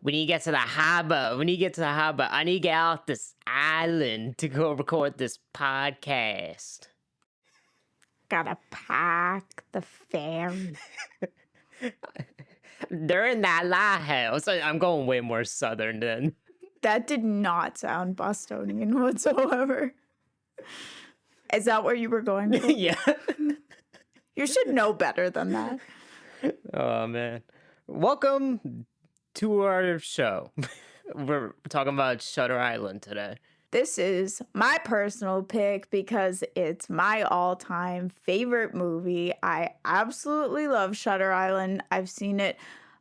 When you get to the harbor, I need to get off this island to go record this podcast. Gotta pack the ferry. They're in that lighthouse. I'm going way more southern than. That did not sound Bostonian whatsoever. Is that where you were going for? Yeah. You should know better than that. Oh, man. Welcome to our show. We're talking about Shutter Island today. This is my personal pick because it's my all-time favorite movie. I absolutely love Shutter Island. I've seen it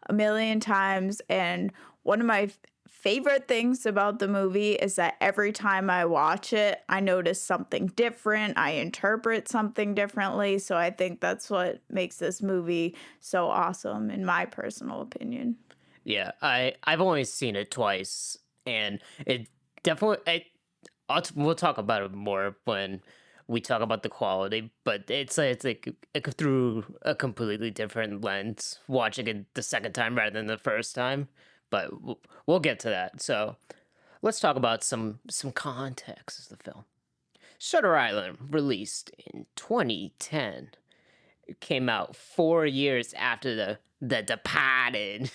a million times, and one of my favorite things about the movie is that every time I watch it, I notice something different. I interpret something differently. So I think that's what makes this movie so awesome, in my personal opinion. Yeah, I've only seen it twice, and it definitely. We'll talk about it more when we talk about the quality, but it's like through a completely different lens watching it the second time rather than the first time. But we'll get to that. So let's talk about some context of the film. Shutter Island, released in 2010, it came out 4 years after the Departed.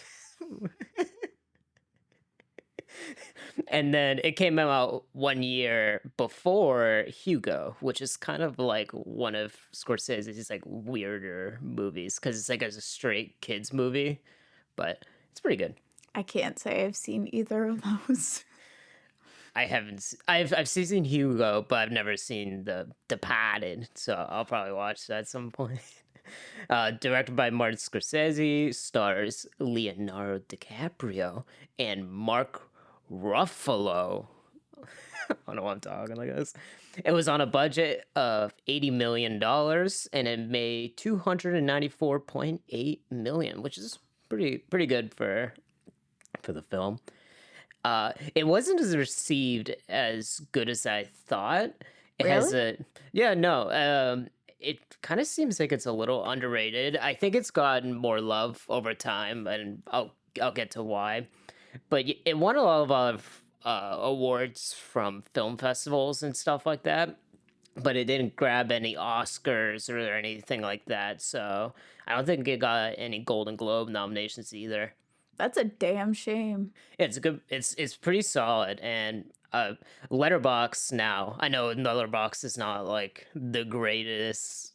And then it came out 1 year before Hugo, which is kind of like one of Scorsese's like weirder movies because it's like a straight kids movie, but it's pretty good. I can't say I've seen either of those. I haven't. I've seen Hugo, but I've never seen the Departed, so I'll probably watch that at some point. Directed by Martin Scorsese, stars Leonardo DiCaprio and Mark Ruffalo. I don't know why I'm talking like this. It was on a budget of $80 million and it made $294.8 million, which is pretty good for the film. It wasn't as received as good as I thought. It Really? It kind of seems like it's a little underrated. I think it's gotten more love over time, and I'll get to why. But it won a lot of awards from film festivals and stuff like that. But it didn't grab any Oscars or anything like that. So I don't think it got any Golden Globe nominations either. That's a damn shame. It's good. It's pretty solid, and Letterbox now. I know Letterbox is not like the greatest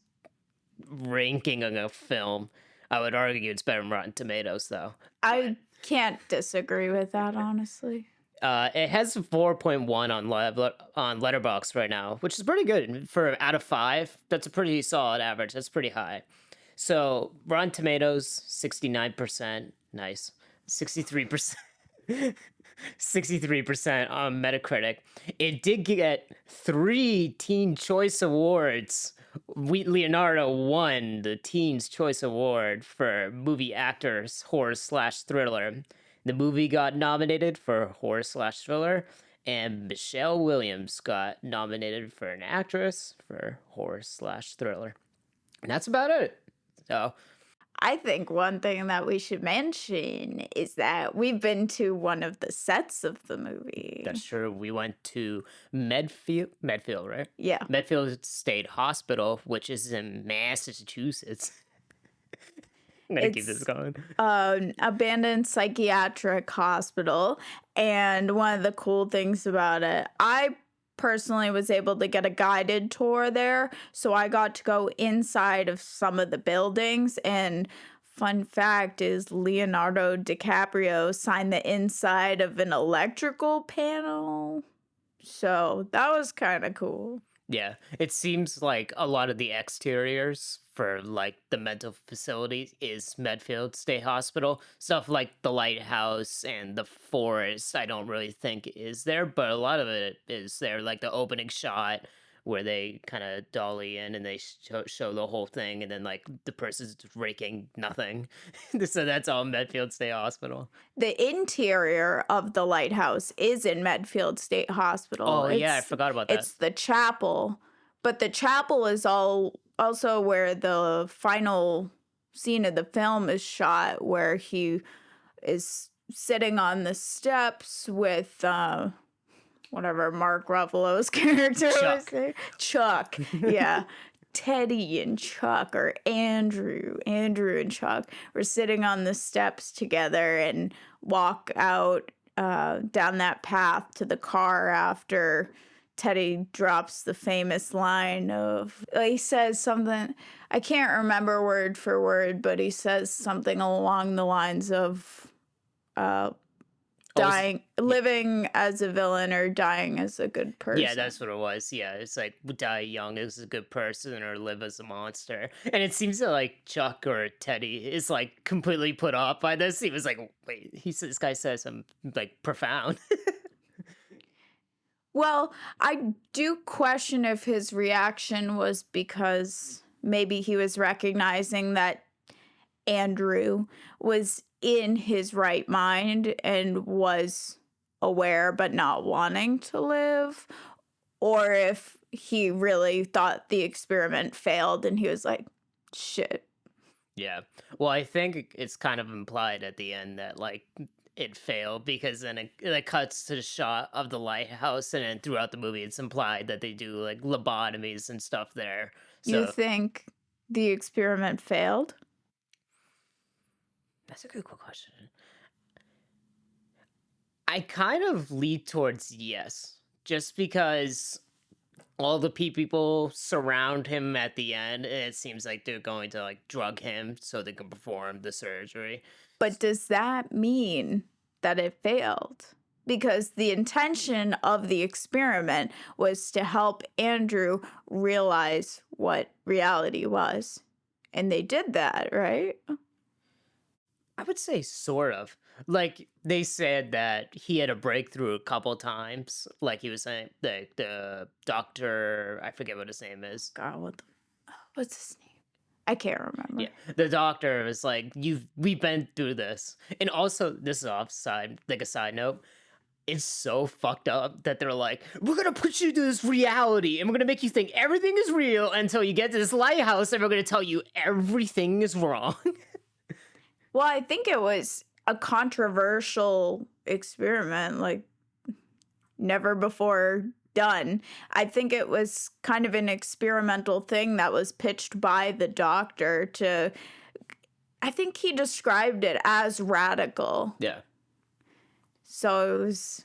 ranking of a film. I would argue it's better than Rotten Tomatoes, though. I can't disagree with that, honestly. It has 4.1 on Letterbox right now, which is pretty good for out of 5. That's a pretty solid average. That's pretty high. So Rotten Tomatoes 69%, nice. 63%. 63% on Metacritic. It did get 3 Teen Choice Awards. Leonardo won the Teen's Choice Award for Movie Actors Horror/Thriller. The movie got nominated for Horror/Thriller, and Michelle Williams got nominated for an actress for Horror/Thriller. And that's about it. So I think one thing that we should mention is that we've been to one of the sets of the movie. that's true. We went to Medfield, right? Yeah. Medfield State Hospital, which is in Massachusetts. I'm gonna keep this going. An abandoned psychiatric hospital. And one of the cool things about it, I personally was able to get a guided tour there. So I got to go inside of some of the buildings. And fun fact is Leonardo DiCaprio signed the inside of an electrical panel. So that was kind of cool. Yeah, it seems like a lot of the exteriors for like the mental facilities is Medfield State Hospital. Stuff like the lighthouse and the forest, I don't really think is there, but a lot of it is there. Like the opening shot where they kind of dolly in and they show the whole thing, and then like the person's just raking nothing. So that's all Medfield State Hospital. The interior of the lighthouse is in Medfield State Hospital. Oh, yeah, I forgot about that. It's the chapel, but the chapel is also where the final scene of the film is shot, where he is sitting on the steps with whatever Mark Ruffalo's character was Chuck. there. Chuck. Yeah. Teddy and Chuck, or Andrew and Chuck were sitting on the steps together and walk out down that path to the car after Teddy drops the famous line of, he says something, I can't remember word for word, but he says something along the lines of dying, living as a villain or dying as a good person. Yeah, that's what it was. Yeah, it's like die young as a good person or live as a monster. And it seems that like Chuck or Teddy is like completely put off by this. He was like, wait, this guy says something like profound. Well, I do question if his reaction was because maybe he was recognizing that Andrew was in his right mind and was aware but not wanting to live, or if he really thought the experiment failed and he was like, shit. Yeah. Well, I think it's kind of implied at the end that like it failed because then it cuts to the shot of the lighthouse, and then throughout the movie it's implied that they do like lobotomies and stuff there. You So think the experiment failed? that's a good question. I kind of lead towards yes, just because all the people surround him at the end, and it seems like they're going to like drug him so they can perform the surgery. But does that mean that it failed? Because the intention of the experiment was to help Andrew realize what reality was. And they did that, right? I would say sort of. Like they said that he had a breakthrough a couple times. Like he was saying the doctor, I forget what his name is. God, what's his name? I can't remember. Yeah, the doctor was like, we've been through this." And also, this is offside, like a side note. It's so fucked up that they're like, "We're gonna put you to this reality, and we're gonna make you think everything is real until you get to this lighthouse, and we're gonna tell you everything is wrong." Well, I think it was a controversial experiment, like never before done. I think it was kind of an experimental thing that was pitched by the doctor to, I think he described it as radical. Yeah. So it was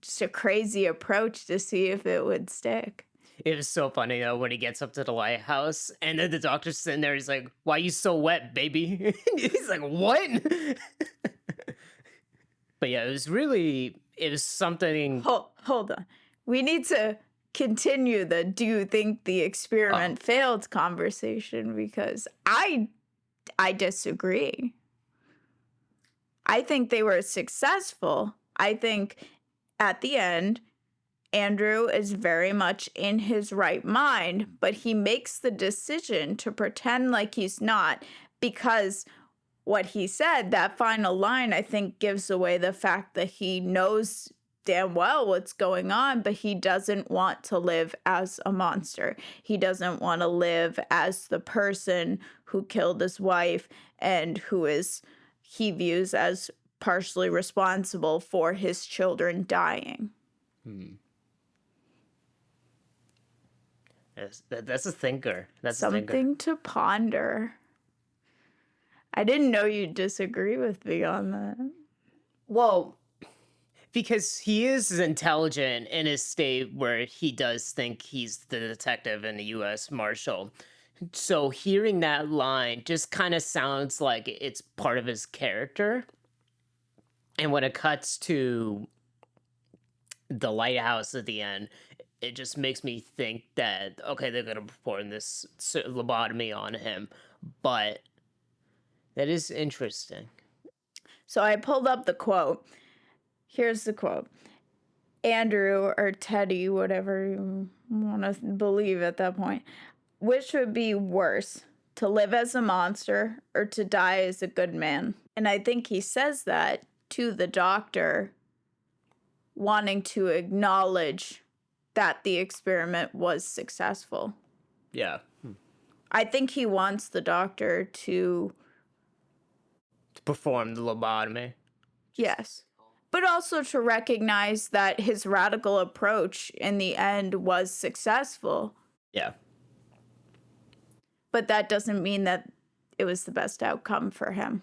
just a crazy approach to see if it would stick. It was so funny though when he gets up to the lighthouse and then the doctor's sitting there. He's like, "Why you so wet, baby?" He's like, "What?" But yeah, it was something. Hold on. We need to continue the do you think the experiment failed conversation, because I disagree. I think they were successful. I think at the end, Andrew is very much in his right mind, but he makes the decision to pretend like he's not, because what he said, that final line, I think gives away the fact that he knows damn well what's going on, but he doesn't want to live as a monster. He doesn't want to live as the person who killed his wife and who he views as partially responsible for his children dying. That's a thinker. That's something to ponder. I didn't know you'd disagree with me on that. Well, because he is intelligent in his state where he does think he's the detective and the U.S. Marshal. So hearing that line just kind of sounds like it's part of his character. And when it cuts to the lighthouse at the end, it just makes me think that, okay, they're going to perform this lobotomy on him. But that is interesting. So I pulled up the quote. Here's the quote. Andrew, or Teddy, whatever you want to believe at that point, which would be worse, to live as a monster or to die as a good man? And I think he says that to the doctor, wanting to acknowledge that the experiment was successful. Yeah. I think he wants the doctor to perform the lobotomy. Yes. But also to recognize that his radical approach in the end was successful, Yeah, but that doesn't mean that it was the best outcome for him.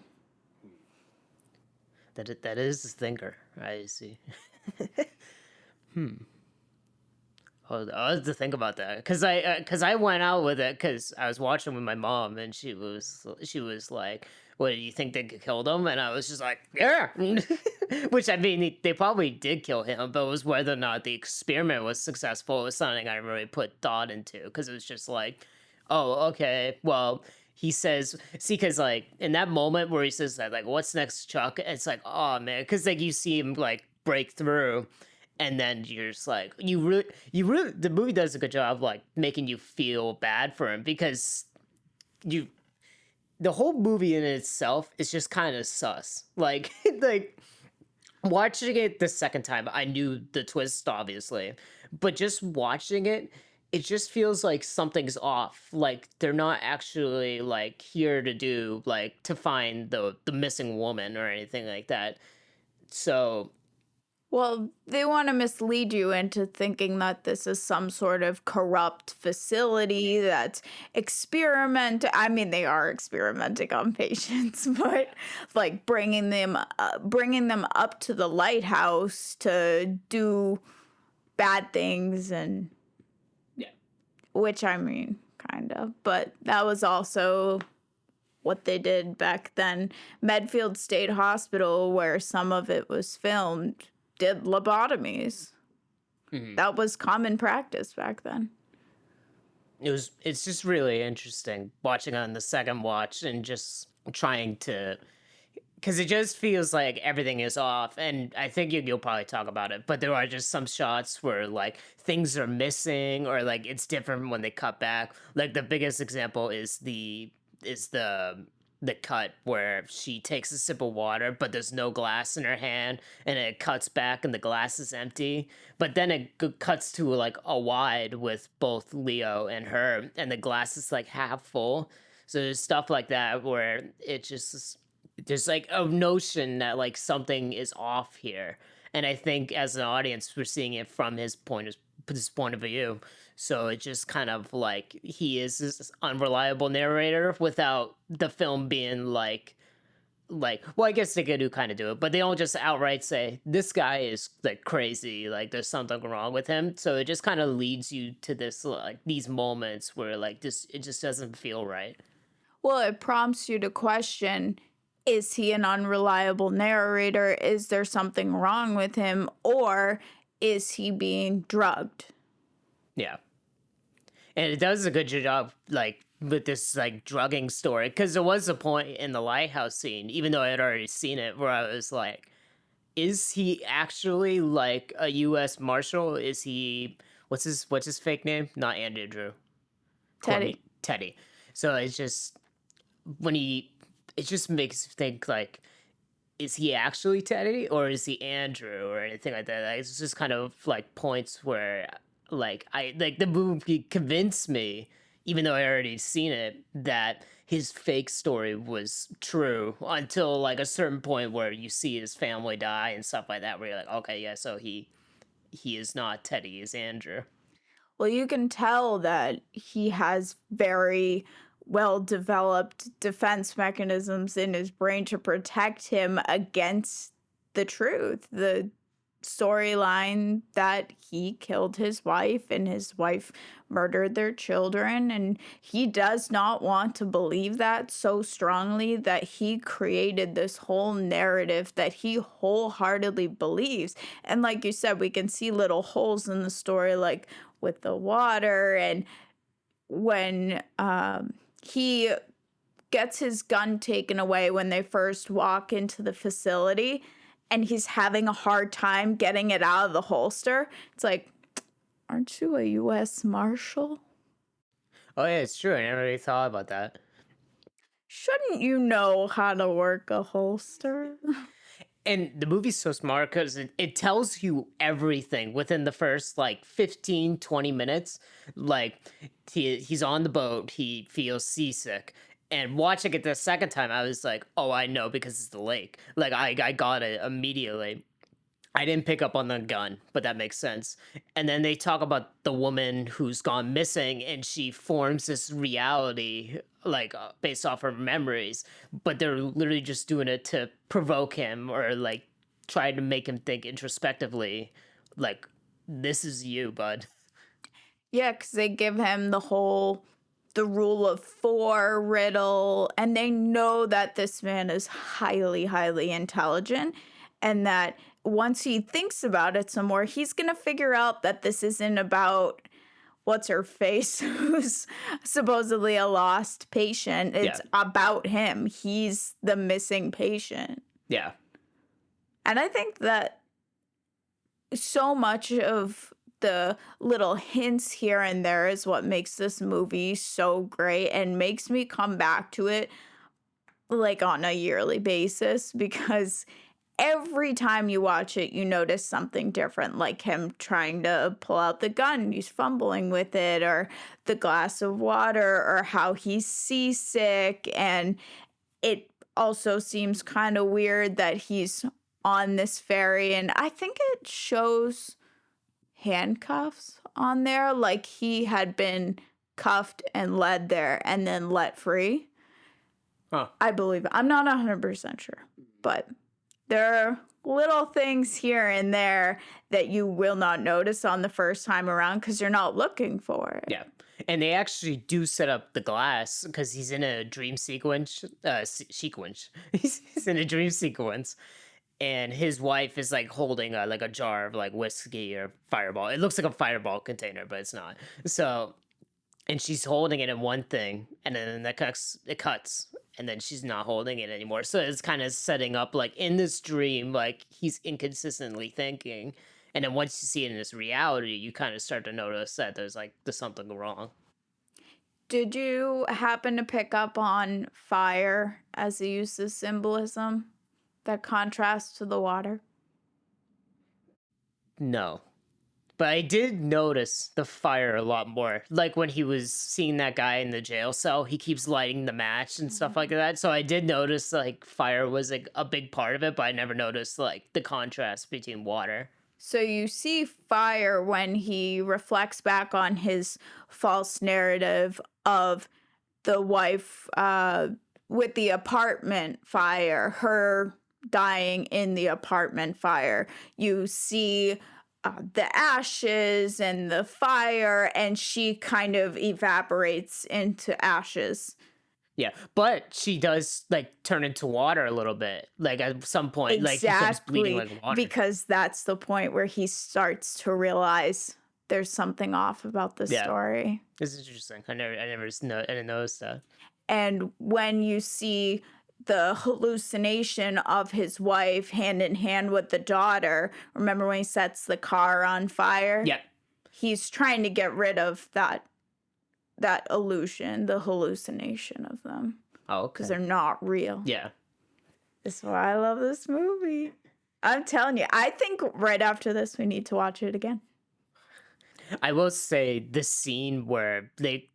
that is a thinker. I see. I'll have to think about that because I went out with it because I was watching with my mom and she was like, "What do you think they killed him?" And I was just like, "Yeah," which I mean they probably did kill him, but it was whether or not the experiment was successful was something I really put thought into because it was just like, "Oh, okay, well." He says, see, because like in that moment where he says that, like, what's next, Chuck? It's like, oh man, because like you see him like break through, and then you're just like you really the movie does a good job like making you feel bad for him because you the whole movie in itself is just kind of sus like like watching it the second time I knew the twist obviously, but just watching it it just feels like something's off, like they're not actually like here to do like to find the missing woman or anything like that. So Well, they want to mislead you into thinking that this is some sort of corrupt facility that's I mean, they are experimenting on patients, but like bringing them up to the lighthouse to do bad things, and yeah. which I mean, kind of, but that was also what they did back then. Medfield State Hospital, where some of it was filmed, did lobotomies. Mhm. That was common practice back then. It's just really interesting watching on the second watch and just trying to because it just feels like everything is off, and I think you'll probably talk about it, but there are just some shots where like things are missing or like it's different when they cut back. Like the biggest example is the cut where she takes a sip of water but there's no glass in her hand and it cuts back and the glass is empty, but then it cuts to like a wide with both Leo and her and the glass is like half full. So there's stuff like that where it just there's like a notion that like something is off here, and I think as an audience we're seeing it from his point of view. So it just kind of like he is this unreliable narrator without the film being like well I guess they could do kind of do it, but they don't just outright say this guy is like crazy, like there's something wrong with him. So it just kind of leads you to this like these moments where like this it just doesn't feel right. Well, it prompts you to question, is he an unreliable narrator? Is there something wrong with him? Or is he being drugged? Yeah. And it does a good job like with this like drugging story because there was a point in the lighthouse scene even though I had already seen it where I was like, is he actually like a US marshal? Is he what's his fake name? Not Andrew Drew. Teddy. Teddy. So it's just when he it just makes you think like, is he actually Teddy or is he Andrew or anything like that? Like, it's just kind of like points where like I like the movie convinced me, even though I already seen it, that his fake story was true until like a certain point where you see his family die and stuff like that, where you're like, okay, yeah, so he is not Teddy, he's Andrew. Well, you can tell that he has very well developed defense mechanisms in his brain to protect him against the truth. The storyline that he killed his wife and his wife murdered their children, and he does not want to believe that so strongly that he created this whole narrative that he wholeheartedly believes. And like you said, we can see little holes in the story, like with the water, and when he gets his gun taken away when they first walk into the facility and he's having a hard time getting it out of the holster. It's like, aren't you a US Marshal? Oh yeah, it's true. I never really thought about that. Shouldn't you know how to work a holster? And the movie's so smart because it tells you everything within the first like 15, 20 minutes. Like he's on the boat, he feels seasick, And watching it the second time, I was like, "Oh, I know because it's the lake." Like I got it immediately. I didn't pick up on the gun, but that makes sense. And then they talk about the woman who's gone missing, and she forms this reality, like based off her memories. But they're literally just doing it to provoke him or like try to make him think introspectively, like this is you, bud. Yeah, because they give him the rule of four riddle, and they know that this man is highly, highly intelligent, and that once he thinks about it some more, he's gonna figure out that this isn't about what's her face, who's supposedly a lost patient. Yeah, It's about him. He's the missing patient. yeah, And I think that so much of the little hints here and there is what makes this movie so great and makes me come back to it like on a yearly basis, because every time you watch it you notice something different, like him trying to pull out the gun, he's fumbling with it, or the glass of water, or how he's seasick. And it also seems kind of weird that he's on this ferry, and I think it shows handcuffs on there, like he had been cuffed and led there and then let free. huh? I believe it. I'm not 100% sure, but there are little things here and there that you will not notice on the first time around because you're not looking for it. Yeah. And they actually do set up the glass because he's in a dream sequence. Sequence. He's in a dream sequence, and his wife is like holding like a jar of like whiskey or Fireball. It looks like a Fireball container, but it's not. So, and she's holding it in one thing, and then it cuts, and then she's not holding it anymore. So it's kind of setting up like in this dream, like he's inconsistently thinking. And then once you see it in this reality, you kind of start to notice that there's something wrong. Did you happen to pick up on fire as a use of symbolism that contrasts to the water? No. But I did notice the fire a lot more. Like when he was seeing that guy in the jail cell, he keeps lighting the match and stuff like that. So I did notice like fire was like a big part of it, but I never noticed like the contrast between water. So you see fire when he reflects back on his false narrative of the wife with the apartment fire, her dying in the apartment fire. You see the ashes and the fire, and she kind of evaporates into ashes. Yeah, but she does like turn into water a little bit. Like at some point, like he starts bleeding Exactly, like water. because that's the point where he starts to realize there's something off about the Yeah. story. This is interesting. I didn't notice that. And when you see the hallucination of his wife hand in hand with the daughter, remember when he sets the car on fire? Yeah. He's trying to get rid of that illusion, the hallucination of them, Oh, because okay. they're not real. Yeah. That's why I love this movie. I'm telling you, I think right after this we need to watch it again. I will say the scene where the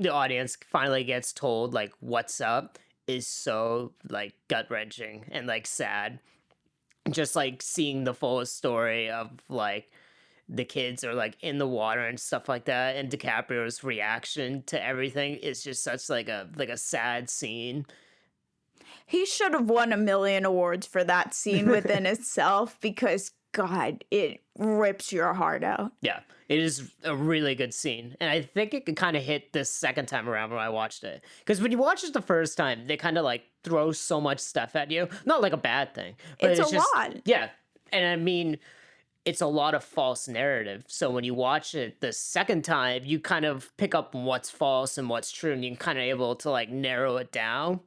audience finally gets told like what's up is so like gut wrenching and like sad. Just like seeing the full story of like the kids are like in the water and stuff like that, and DiCaprio's reaction to everything is just such like a sad scene. He should have won a million awards for that scene within itself, because God, it rips your heart out. Yeah, it is a really good scene, and I think it could kind of hit the second time around when I watched it. Because when you watch it the first time, they kind of like throw so much stuff at you. Not like a bad thing, but It's a just, lot. Yeah, and I mean, it's a lot of false narrative. So when you watch it the second time, you kind of pick up on what's false and what's true, and you're kind of able to like narrow it down.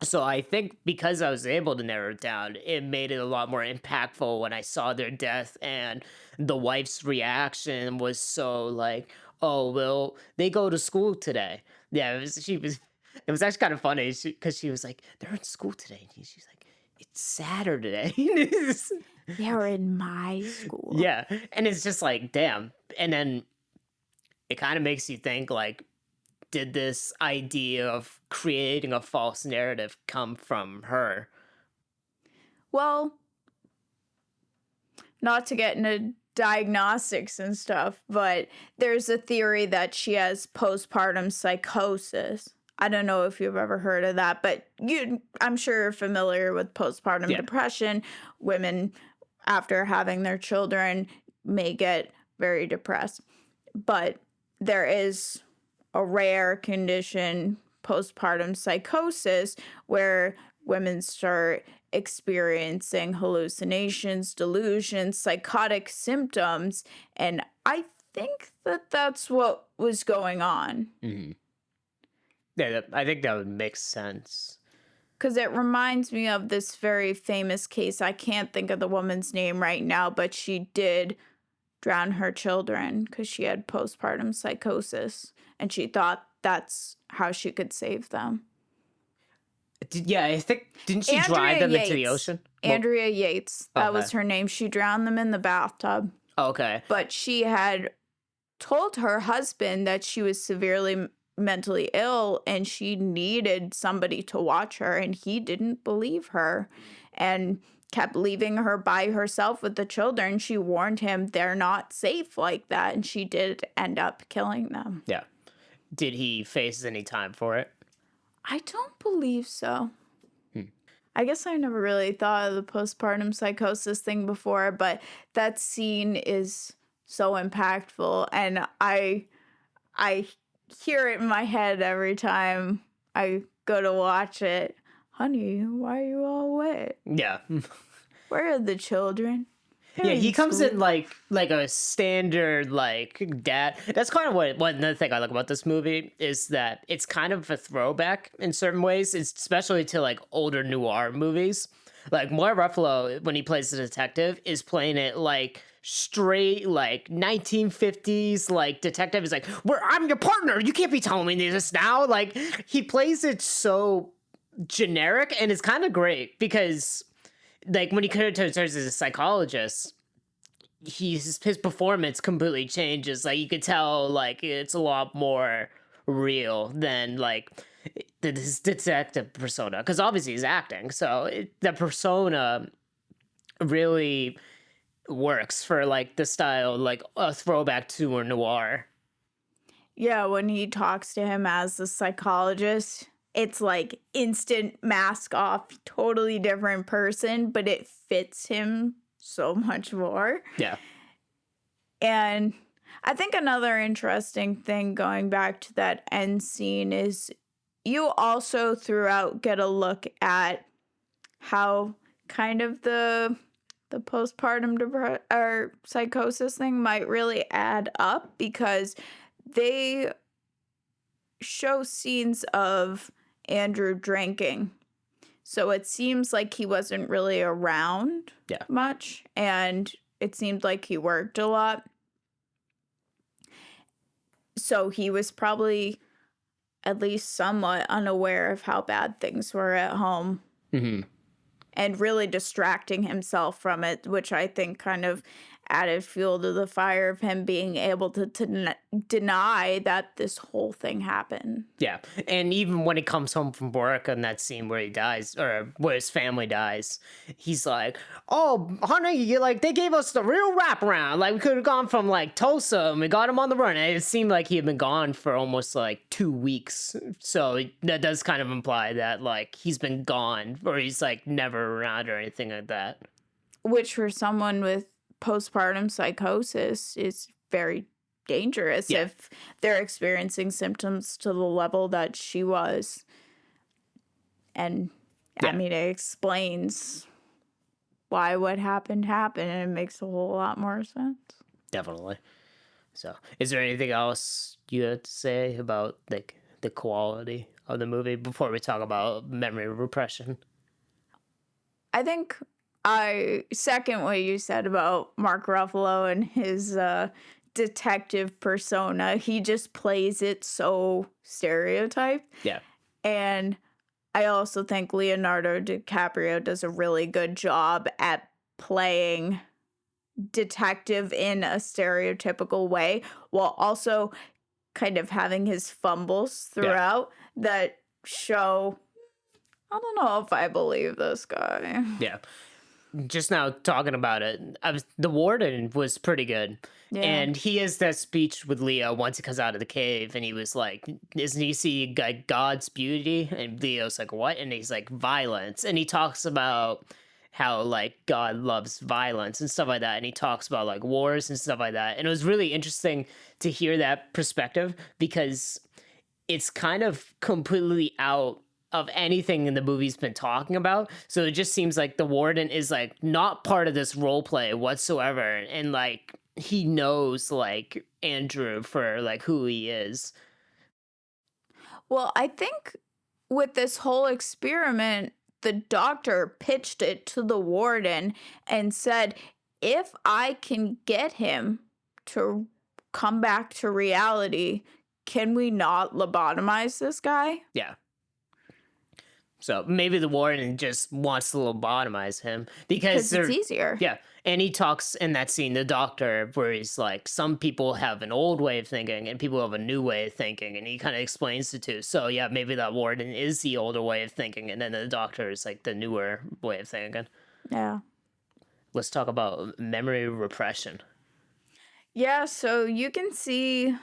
So I think because I was able to narrow it down, it made it a lot more impactful when I saw their death, and the wife's reaction was so like, "Oh, well, they go to school today." Yeah, it was actually kind of funny because she was like, "They're in school today." And she's like, "It's Saturday." They're in my school. Yeah, and it's just like, damn. And then it kind of makes you think like, did this idea of creating a false narrative come from her? Well, not to get into diagnostics and stuff, but there's a theory that she has postpartum psychosis. I don't know if you've ever heard of that, but I'm sure you're familiar with postpartum Yeah. depression. Women, after having their children, may get very depressed. But there is a rare condition, postpartum psychosis, where women start experiencing hallucinations, delusions, psychotic symptoms, and I think that that's what was going on. Hmm. Yeah, I think that would make sense. Because it reminds me of this very famous case. I can't think of the woman's name right now, but she did drown her children because she had postpartum psychosis, and she thought that's how she could save them. Yeah, I think, didn't she drive them into the ocean? Andrea Yates. That was Okay. her name. She drowned them in the bathtub. Okay. But she had told her husband that she was severely mentally ill and she needed somebody to watch her, and he didn't believe her and kept leaving her by herself with the children. She warned him they're not safe like that, and she did end up killing them. Yeah. Did he face any time for it? I don't believe so. Hmm. I guess I never really thought of the postpartum psychosis thing before, but that scene is so impactful, and I hear it in my head every time I go to watch it. Honey, why are you all wet? Yeah. Where are the children? They're Yeah, he in comes school. in like a standard like dad. That's kind of what another thing I like about this movie is that it's kind of a throwback in certain ways, especially to like older noir movies. Like Mark Ruffalo, when he plays the detective, is playing it like straight like 1950s like detective. Is like, "Where I'm your partner, you can't be telling me this now." Like he plays it so generic, and it's kind of great because like when he turns as a psychologist, his performance completely changes. Like you could tell, like it's a lot more real than like his detective persona, because obviously he's acting. So the persona really works for like the style, like a throwback to a noir. Yeah, when he talks to him as a psychologist, it's like instant mask off, totally different person, but it fits him so much more. Yeah. And I think another interesting thing going back to that end scene is you also throughout get a look at how kind of the postpartum or psychosis thing might really add up, because they show scenes of Andrew drinking. So it seems like he wasn't really around Yeah. much, and it seemed like he worked a lot. So he was probably at least somewhat unaware of how bad things were at home. Mm-hmm. And really distracting himself from it, which I think kind of added fuel to the fire of him being able to deny that this whole thing happened. Yeah, and even when he comes home from work on that scene where he dies, or where his family dies, he's like, "Oh, honey, you like they gave us the real wraparound. Like we could have gone from like Tulsa and we got him on the run." And it seemed like he had been gone for almost like 2 weeks, so that does kind of imply that like he's been gone, or he's like never around or anything like that. Which for someone with postpartum psychosis is very dangerous. Yeah. If they're experiencing symptoms to the level that she was. And Yeah. I mean, it explains why what happened, and it makes a whole lot more sense. Definitely. So, is there anything else you have to say about like the quality of the movie before we talk about memory repression? I think I second what you said about Mark Ruffalo and his detective persona. He just plays it so stereotyped. Yeah. And I also think Leonardo DiCaprio does a really good job at playing detective in a stereotypical way, while also kind of having his fumbles Yeah. throughout that show, I don't know if I believe this guy. Yeah. Just now talking about it, the warden was pretty good. Yeah. And he has that speech with Leo once he comes out of the cave, and he was like, "Isn't he see like God's beauty?" And Leo's like, "What?" And he's like, "Violence." And he talks about how like God loves violence and stuff like that. And he talks about like wars and stuff like that. And it was really interesting to hear that perspective because it's kind of completely out of anything in the movie's been talking about. So it just seems like the warden is like not part of this role play whatsoever. And like he knows like Andrew for like who he is. Well, I think with this whole experiment, the doctor pitched it to the warden and said, if I can get him to come back to reality, can we not lobotomize this guy? Yeah. So maybe the warden just wants to lobotomize him because Because it's they're easier. yeah. And he talks in that scene, the doctor, where he's like, some people have an old way of thinking and people have a new way of thinking. And he kind of explains the two. So, yeah, maybe that warden is the older way of thinking. And then the doctor is like the newer way of thinking. Yeah. Let's talk about memory repression. Yeah, so you can see,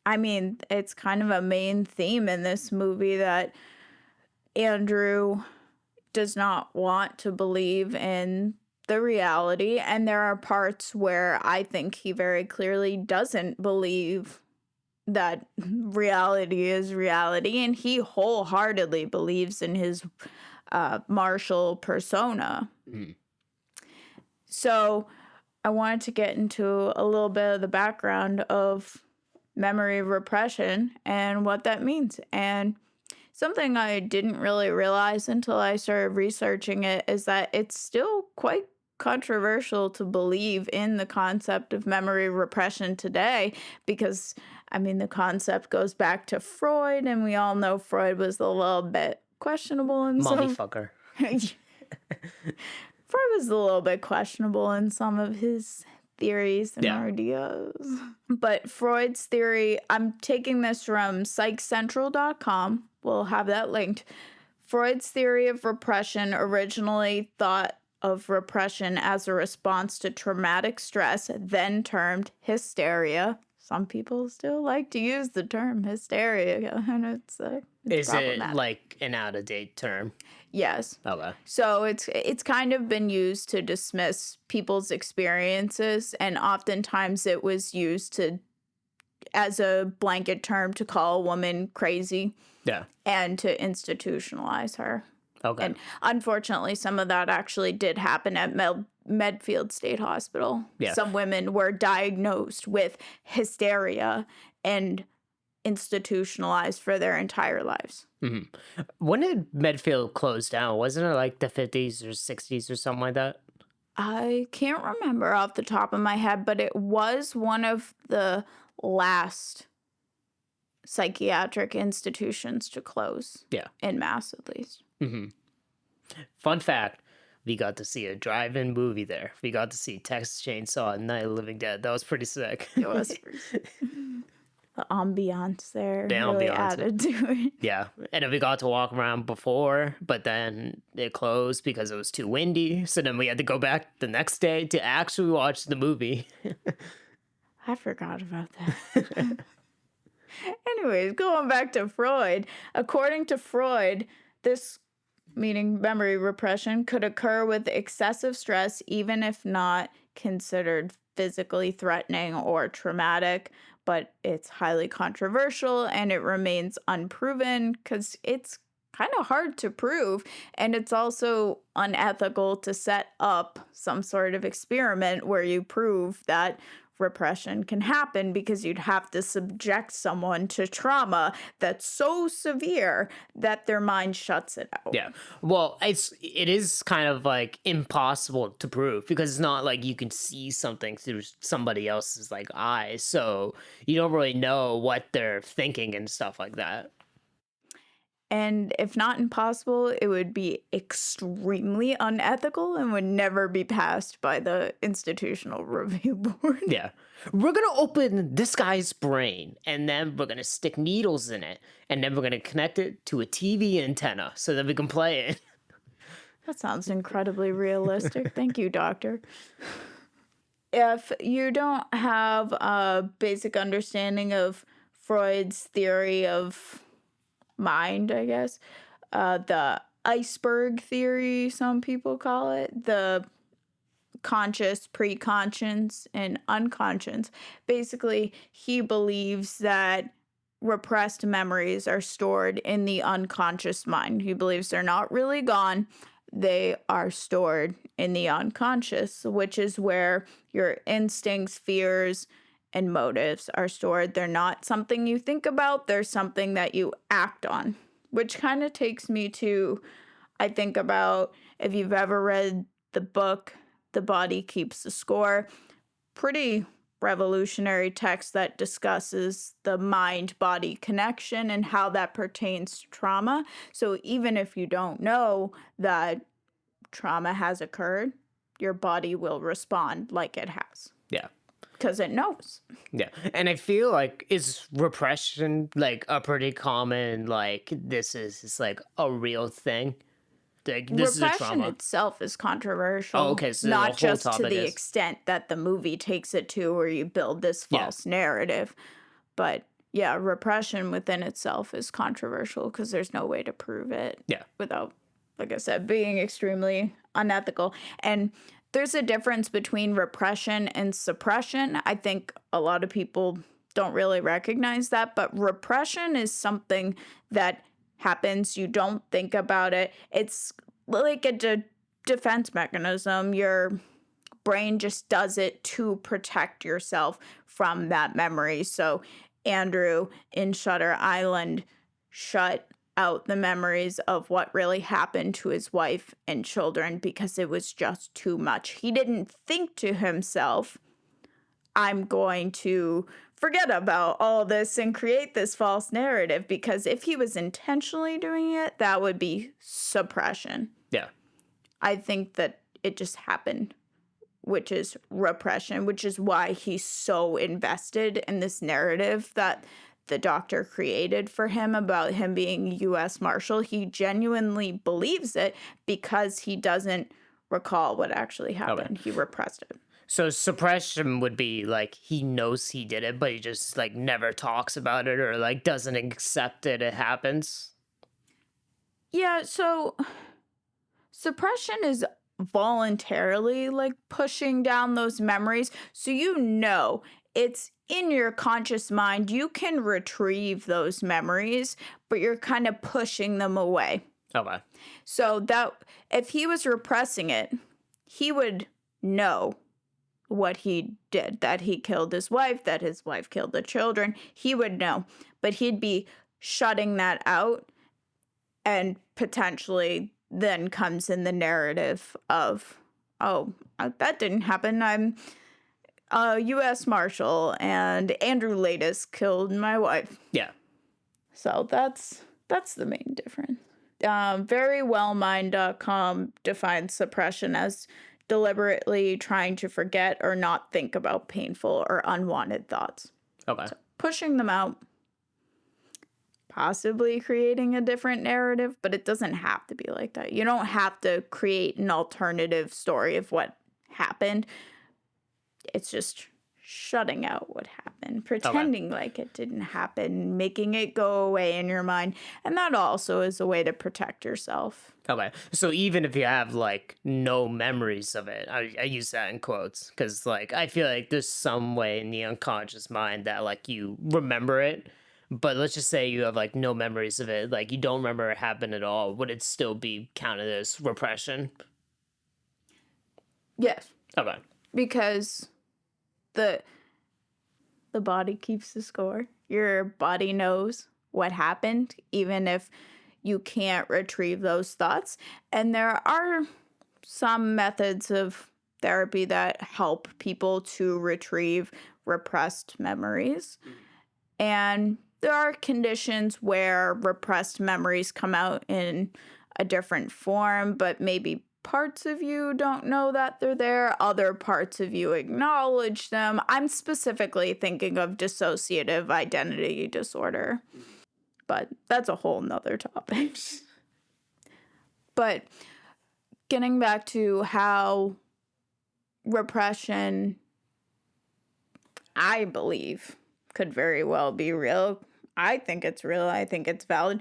I mean, it's kind of a main theme in this movie that Andrew does not want to believe in the reality. And there are parts where I think he very clearly doesn't believe that reality is reality. And he wholeheartedly believes in his martial persona. Mhm. So I wanted to get into a little bit of the background of memory repression and what that means. And something I didn't really realize until I started researching it is that it's still quite controversial to believe in the concept of memory repression today because, I mean, the concept goes back to Freud, and we all know Freud was a little bit questionable in some... Mummyfucker. Freud was a little bit questionable in some of his theories and ideas. But Freud's theory, I'm taking this from psychcentral.com. We'll have that linked. Freud's theory of repression originally thought of repression as a response to traumatic stress, then termed hysteria. Some people still like to use the term hysteria, and it's Is it problematic. like an out of date term? Yes. Okay. So it's kind of been used to dismiss people's experiences, and oftentimes it was used as a blanket term to call a woman crazy Yeah. and to institutionalize her. Okay. And unfortunately, some of that actually did happen at Medfield State Hospital. Yeah. Some women were diagnosed with hysteria and institutionalized for their entire lives. Mm-hmm. When did Medfield close down? Wasn't it like the 50s or 60s or something like that? I can't remember off the top of my head, but it was one of the last psychiatric institutions to close. Yeah. In Mass, at least. Mm-hmm. Fun fact, we got to see a drive-in movie there. We got to see Texas Chainsaw and Night of the Living Dead. That was pretty sick. It was pretty sick. The ambiance there The really ambiance. added to it. Yeah. And then we got to walk around before, but then it closed because it was too windy. So then we had to go back the next day to actually watch the movie. I forgot about that. Anyways, going back to Freud. According to Freud, this, meaning memory repression, could occur with excessive stress, even if not considered physically threatening or traumatic. But it's highly controversial and it remains unproven because it's kind of hard to prove. And it's also unethical to set up some sort of experiment where you prove that repression can happen, because you'd have to subject someone to trauma that's so severe that their mind shuts it out. Yeah. Well, it is kind of like impossible to prove because it's not like you can see something through somebody else's like eyes. So you don't really know what they're thinking and stuff like that. And if not impossible, it would be extremely unethical and would never be passed by the institutional review board. Yeah. We're gonna open this guy's brain and then we're gonna stick needles in it and then we're gonna connect it to a TV antenna so that we can play it. That sounds incredibly realistic. Thank you, doctor. If you don't have a basic understanding of Freud's theory of mind, I guess, the iceberg theory, some people call it, the conscious, preconscious, and unconscious. Basically, he believes that repressed memories are stored in the unconscious mind. He believes they're not really gone, they are stored in the unconscious, which is where your instincts, fears, and motives are stored. They're not something you think about, they're something that you act on, which kind of takes me to, I think about if you've ever read the book The Body Keeps the Score. Pretty revolutionary text that discusses the mind-body connection and how that pertains to trauma. So even if you don't know that trauma has occurred, your body will respond like it has. Yeah. Because it knows. Yeah. And I feel like is repression like a pretty common like this is like a real thing? Like this is a Repression trauma. itself is controversial. Oh, okay, so the not whole just to topic the is- extent that the movie takes it to, where you build this Yeah. false narrative, but yeah, repression within itself is controversial because there's no way to prove it. Yeah. Without, like I said, being extremely unethical. And there's a difference between repression and suppression. I think a lot of people don't really recognize that, but repression is something that happens. You don't think about it. It's like a defense mechanism. Your brain just does it to protect yourself from that memory. So Andrew in Shutter Island shut out the memories of what really happened to his wife and children because it was just too much. He didn't think to himself, I'm going to forget about all this and create this false narrative, because if he was intentionally doing it, that would be suppression. Yeah. I think that it just happened, which is repression, which is why he's so invested in this narrative that the doctor created for him about him being U.S. Marshal. He genuinely believes it because he doesn't recall what actually happened. He repressed it. So suppression would be like he knows he did it, but he just like never talks about it or like doesn't accept it happens. Yeah, so suppression is voluntarily like pushing down those memories. So you know it's in your conscious mind. You can retrieve those memories, but you're kind of pushing them away. Okay. So that if he was repressing it, he would know what he did, that he killed his wife, that his wife killed the children. He would know, but he'd be shutting that out, and potentially then comes in the narrative of, oh, that didn't happen. I'm a U.S. Marshal and Andrew Latis killed my wife. Yeah. So that's the main difference. Verywellmind.com defines suppression as deliberately trying to forget or not think about painful or unwanted thoughts. Okay. So pushing them out, possibly creating a different narrative, but it doesn't have to be like that. You don't have to create an alternative story of what happened. It's just shutting out what happened, pretending like it didn't happen, making it go away in your mind. And that also is a way to protect yourself. Okay. So even if you have like no memories of it, I use that in quotes because like I feel like there's some way in the unconscious mind that like you remember it, but let's just say you have like no memories of it, like you don't remember it happened at all. Would it still be counted as repression? Yes. Okay. Because the body keeps the score. Your body knows what happened, even if you can't retrieve those thoughts. And there are some methods of therapy that help people to retrieve repressed memories. And there are conditions where repressed memories come out in a different form, but maybe parts of you don't know that they're there. Other parts of you acknowledge them. I'm specifically thinking of dissociative identity disorder, but that's a whole nother topic. But getting back to how repression, I believe, could very well be real. I think it's real. I think it's valid.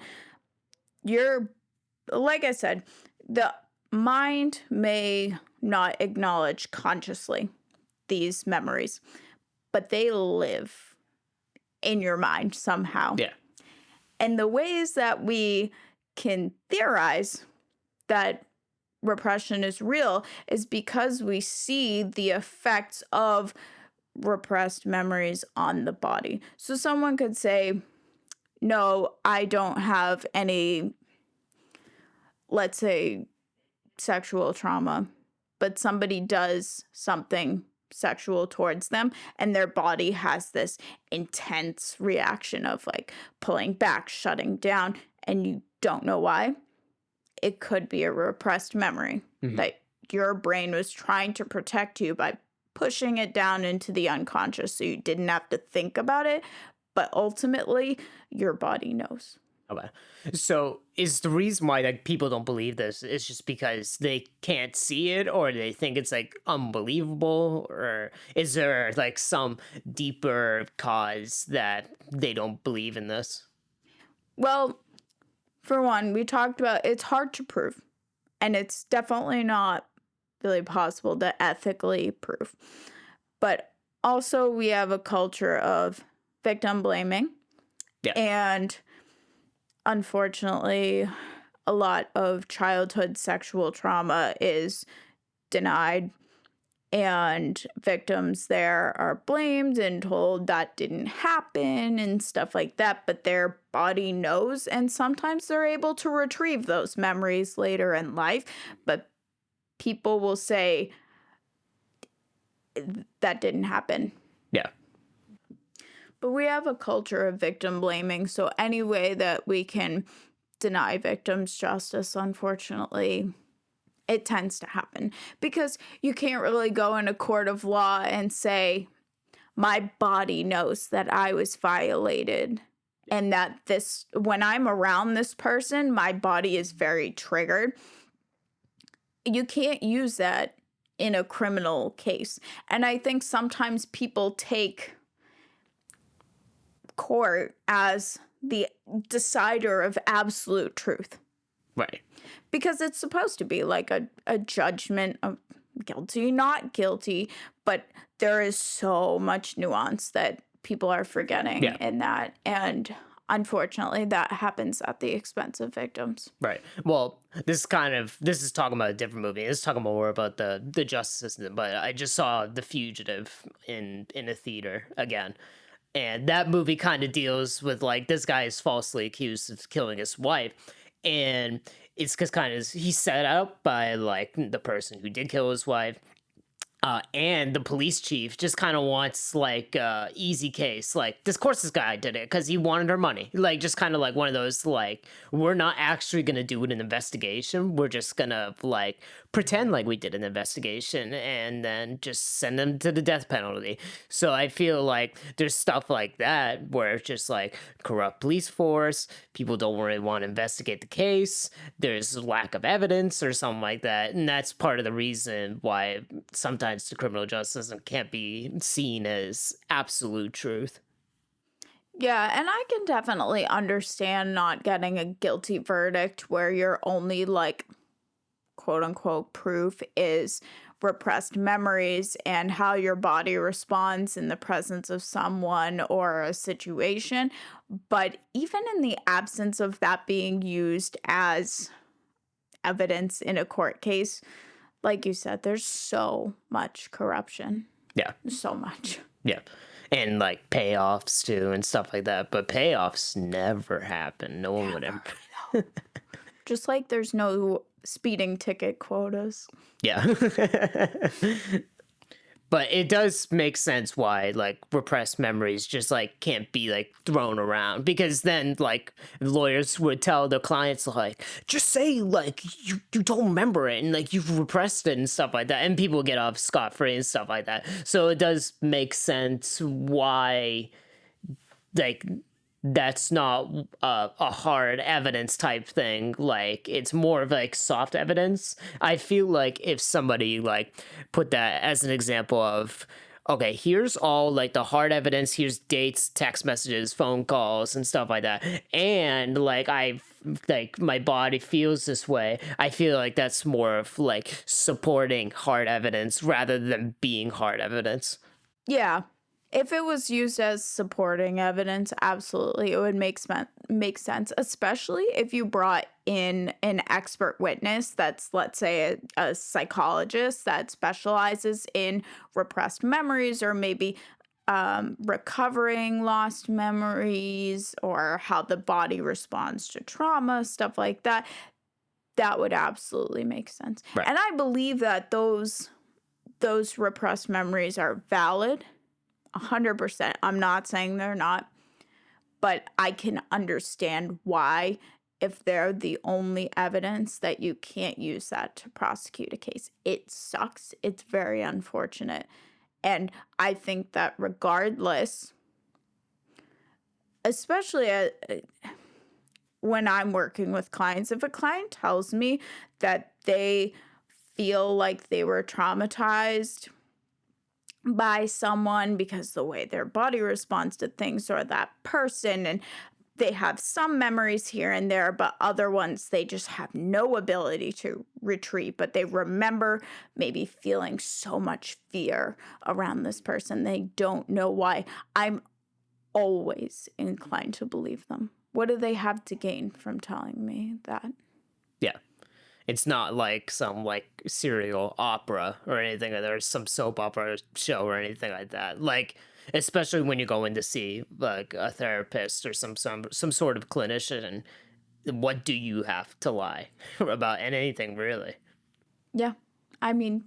Like I said, the mind may not acknowledge consciously these memories, but they live in your mind somehow. Yeah. And the ways that we can theorize that repression is real is because we see the effects of repressed memories on the body. So someone could say, no, I don't have any, let's say, sexual trauma, but somebody does something sexual towards them and their body has this intense reaction of like pulling back, shutting down, and you don't know why. It could be a repressed memory that your brain was trying to protect you by pushing it down into the unconscious so you didn't have to think about it, but ultimately your body knows. Okay. So is the reason why like people don't believe this is just because they can't see it, or they think it's like unbelievable, or is there like some deeper cause that they don't believe in this? Well, for one, we talked about it's hard to prove, and it's definitely not really possible to ethically prove. But also we have a culture of victim blaming. Yeah. And unfortunately, a lot of childhood sexual trauma is denied, and victims there are blamed and told that didn't happen and stuff like that, but their body knows, and sometimes they're able to retrieve those memories later in life, but people will say that didn't happen. Yeah. But we have a culture of victim blaming, so any way that we can deny victims justice, unfortunately, it tends to happen. Because you can't really go in a court of law and say, my body knows that I was violated, and that when I'm around this person, my body is very triggered. You can't use that in a criminal case. And I think sometimes people take court as the decider of absolute truth. Right. Because it's supposed to be like a judgment of guilty, not guilty, but there is so much nuance that people are forgetting in that. And unfortunately, that happens at the expense of victims. Right. Well, this is talking about a different movie. This is talking more about the justice system. But I just saw The Fugitive in a theater again. And that movie kind of deals with like this guy is falsely accused of killing his wife. And it's because kind of he's set up by like the person who did kill his wife. And the police chief just kind of wants like easy case, like this course this guy did it because he wanted our money, like just kind of like one of those like we're not actually gonna do an investigation, we're just gonna like pretend like we did an investigation and then just send them to the death penalty. So I feel like there's stuff like that where it's just like corrupt police force, people don't really want to investigate the case, there's lack of evidence or something like that, and that's part of the reason why sometimes the criminal justice system can't be seen as absolute truth. Yeah, and I can definitely understand not getting a guilty verdict where your only like quote unquote proof is repressed memories and how your body responds in the presence of someone or a situation. But even in the absence of that being used as evidence in a court case, like you said, there's so much corruption. Yeah. So much. Yeah. And like payoffs too and stuff like that. But payoffs never happen. No one would ever. Just like there's no speeding ticket quotas. Yeah. But it does make sense why like repressed memories just like can't be like thrown around, because then like lawyers would tell their clients like just say like you don't remember it and like you've repressed it and stuff like that, and people get off scot free and stuff like that. So it does make sense why like that's not a hard evidence type thing. Like it's more of like soft evidence. I feel like if somebody like put that as an example of, okay, here's all like the hard evidence, here's dates, text messages, phone calls and stuff like that, and like I like my body feels this way, I feel like that's more of like supporting hard evidence rather than being hard evidence. Yeah. If it was used as supporting evidence, absolutely, it would make sense, especially if you brought in an expert witness that's, let's say, a psychologist that specializes in repressed memories or maybe recovering lost memories or how the body responds to trauma, stuff like that. That would absolutely make sense. Right. And I believe that those repressed memories are valid 100%. I'm not saying they're not, but I can understand why, if they're the only evidence, that you can't use that to prosecute a case. It sucks. It's very unfortunate. And I think that regardless, especially when I'm working with clients, if a client tells me that they feel like they were traumatized by someone because the way their body responds to things or that person, and they have some memories here and there, but other ones they just have no ability to retrieve, but they remember maybe feeling so much fear around this person they don't know why. I'm always inclined to believe them. What do they have to gain from telling me that? Yeah. It's not like some like serial opera or anything, or some soap opera show or anything like that. Like, especially when you go in to see like a therapist or some sort of clinician, what do you have to lie about anything really? Yeah. I mean,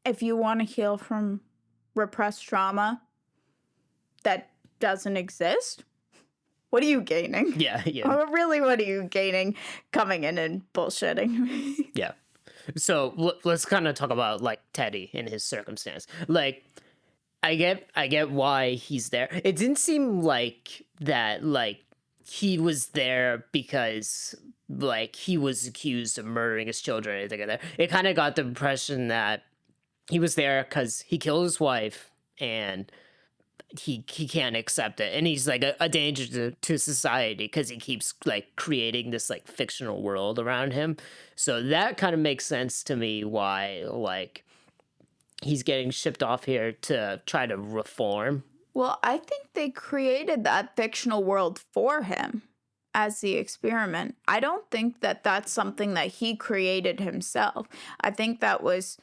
if you want to heal from repressed trauma that doesn't exist, what are you gaining? Yeah, yeah, Or really, what are you gaining coming in and bullshitting me? yeah. So let's kind of talk about like Teddy and his circumstance. Like, I get why he's there. It didn't seem like that like he was there because like he was accused of murdering his children or anything like that. It kind of got the impression that he was there because he killed his wife and he can't accept it, and he's like a danger to society because he keeps like creating this like fictional world around him. So that kind of makes sense to me why like he's getting shipped off here to try to reform. Well, I think they created that fictional world for him as the experiment. I don't think that that's something that he created himself. I think that was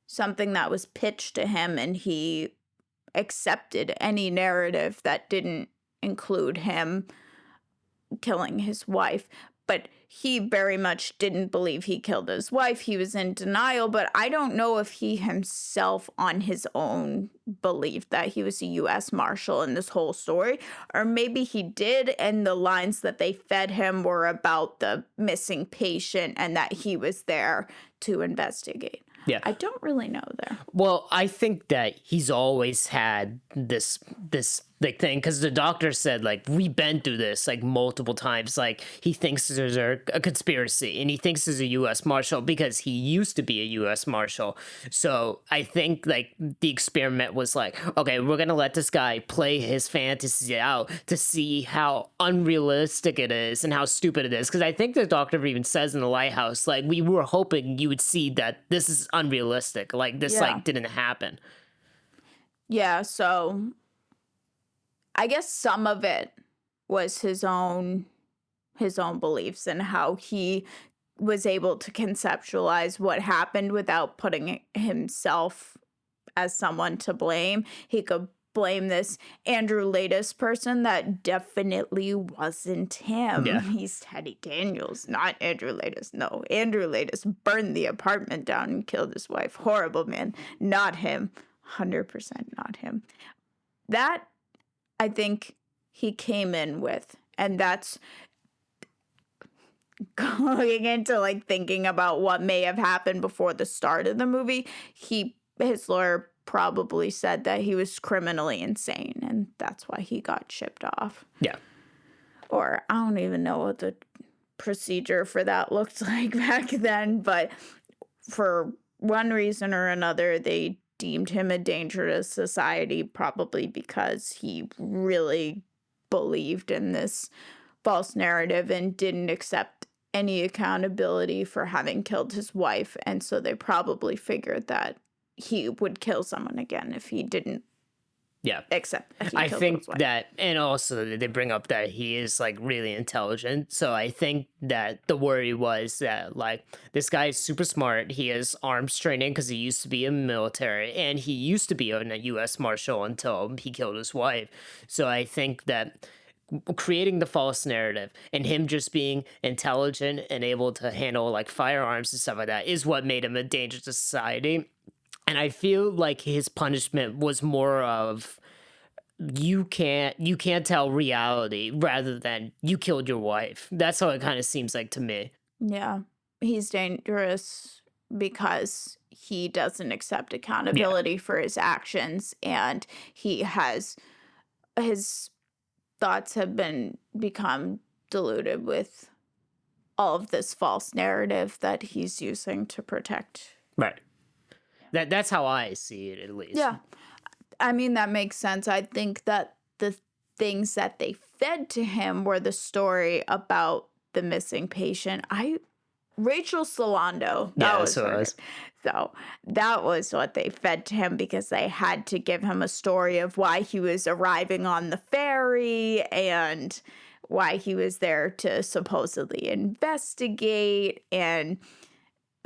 something that was pitched to him, and he accepted any narrative that didn't include him killing his wife. But he very much didn't believe he killed his wife. He was in denial, but I don't know if he himself on his own believed that he was a U.S. Marshal in this whole story. Or maybe he did, and the lines that they fed him were about the missing patient and that he was there to investigate. Yeah. I don't really know there. Well, I think that he's always had this like thing, because the doctor said like we've been through this like multiple times. Like he thinks there's a conspiracy, and he thinks there's a U.S. Marshal because he used to be a U.S. Marshal. So I think like the experiment was like, okay, we're gonna let this guy play his fantasy out to see how unrealistic it is and how stupid it is. Because I think the doctor even says in the lighthouse, like, we were hoping you would see that this is unrealistic, like this like didn't happen. Yeah, so I guess some of it was his own beliefs and how he was able to conceptualize what happened without putting himself as someone to blame. He could blame this Andrew Lattis person that definitely wasn't him. Yeah. He's Teddy Daniels, not Andrew Lattis. No, Andrew Lattis burned the apartment down and killed his wife. Horrible man. Not him. 100% not him. That, I think, he came in with, and that's going into like thinking about what may have happened before the start of the movie. His lawyer probably said that he was criminally insane, and that's why he got shipped off. Yeah. Or I don't even know what the procedure for that looked like back then, but for one reason or another, they deemed him a danger to society, probably because he really believed in this false narrative and didn't accept any accountability for having killed his wife. And so they probably figured that he would kill someone again if he didn't Yeah. accept that he I killed think his wife. that, and also they bring up that he is like really intelligent. So I think that the worry was that like this guy is super smart. He has arms training because he used to be in the military, and he used to be a U.S. Marshal until he killed his wife. So I think that creating the false narrative and him just being intelligent and able to handle like firearms and stuff like that is what made him a danger to society. And I feel like his punishment was more of you can't tell reality rather than you killed your wife. That's how it kind of seems like to me. Yeah, he's dangerous because he doesn't accept Yeah. accountability for his actions, and his thoughts have become diluted with all of this false narrative that he's using to protect. Right. That's how I see it, at least. Yeah, I mean, that makes sense. I think that the things that they fed to him were the story about the missing patient. Rachel Solando, Yeah, that was so it her. was. So that was what they fed to him, because they had to give him a story of why he was arriving on the ferry and why he was there to supposedly investigate, and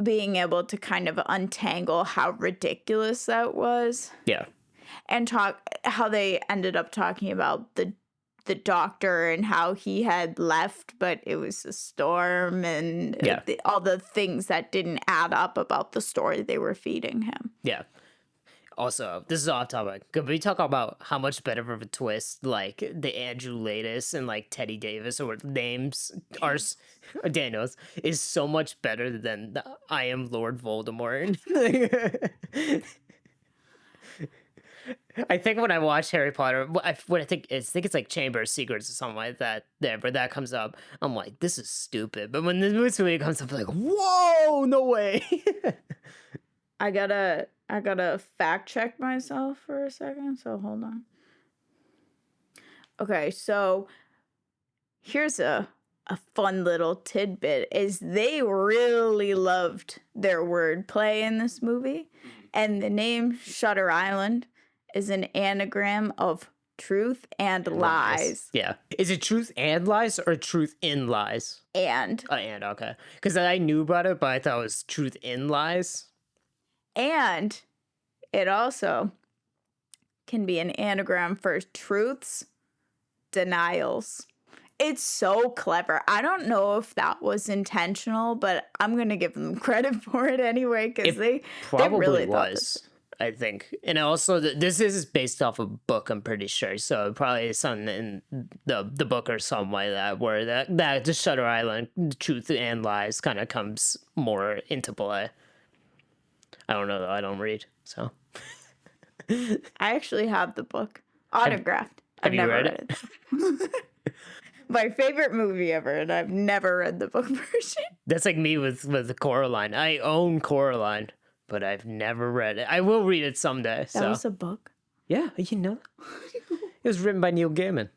being able to kind of untangle how ridiculous that was, Yeah. and talk how they ended up talking about the doctor and how he had left, but it was a storm, and Yeah. all the things that didn't add up about the story they were feeding him. Yeah. Also, this is off topic. Could we talk about how much better of a twist like the Andrew Latis and like Teddy Davis or names are Daniels is so much better than the I am Lord Voldemort. I think when I watch Harry Potter, what I think it's like Chamber of Secrets or something like that. There, but that comes up, I'm like, this is stupid. But when this movie comes up, I'm like, whoa, no way. I gotta fact check myself for a second, so hold on. Okay, so here's a fun little tidbit, is they really loved their wordplay in this movie, and the name Shutter Island is an anagram of truth and lies. Yeah. Is it truth and lies or truth in lies? And Okay. Because I knew about it, but I thought it was truth in lies. And it also can be an anagram for truths, denials. It's so clever. I don't know if that was intentional, but I'm going to give them credit for it anyway, because they really thought this. I think. And also, this is based off a book, I'm pretty sure. So probably something in the book or something like that, where that the Shutter Island, the truth and lies kind of comes more into play. I don't know, though. I don't read, so. I actually have the book autographed. Have I've you never read it. My favorite movie ever, and I've never read the book version. That's like me with Coraline. I own Coraline, but I've never read it. I will read it someday. That was a book? Yeah, you know. It was written by Neil Gaiman.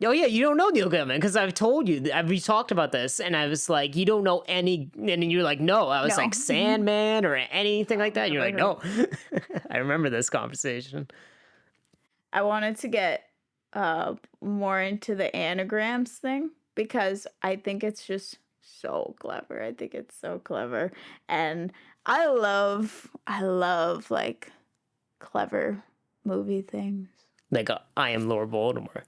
Oh yeah, you don't know Neil Gaiman because I've told you. We talked about this, and I was like, "You don't know any," and you're like, "No." I was No. like, "Sandman" or anything like that. And you're like, Never "No." I remember this conversation. I wanted to get more into the anagrams thing, because I think it's just so clever. I think it's so clever, and I love like clever movie things. Like, I am Lord Voldemort.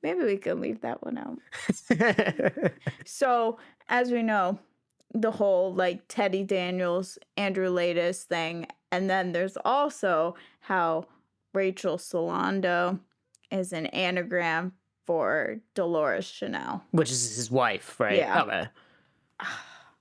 Maybe we can leave that one out. So, as we know, the whole like Teddy Daniels, Andrew Latis thing, And then there's also how Rachel Solando is an anagram for Dolores Chanel. Which is his wife, right? Yeah. Okay.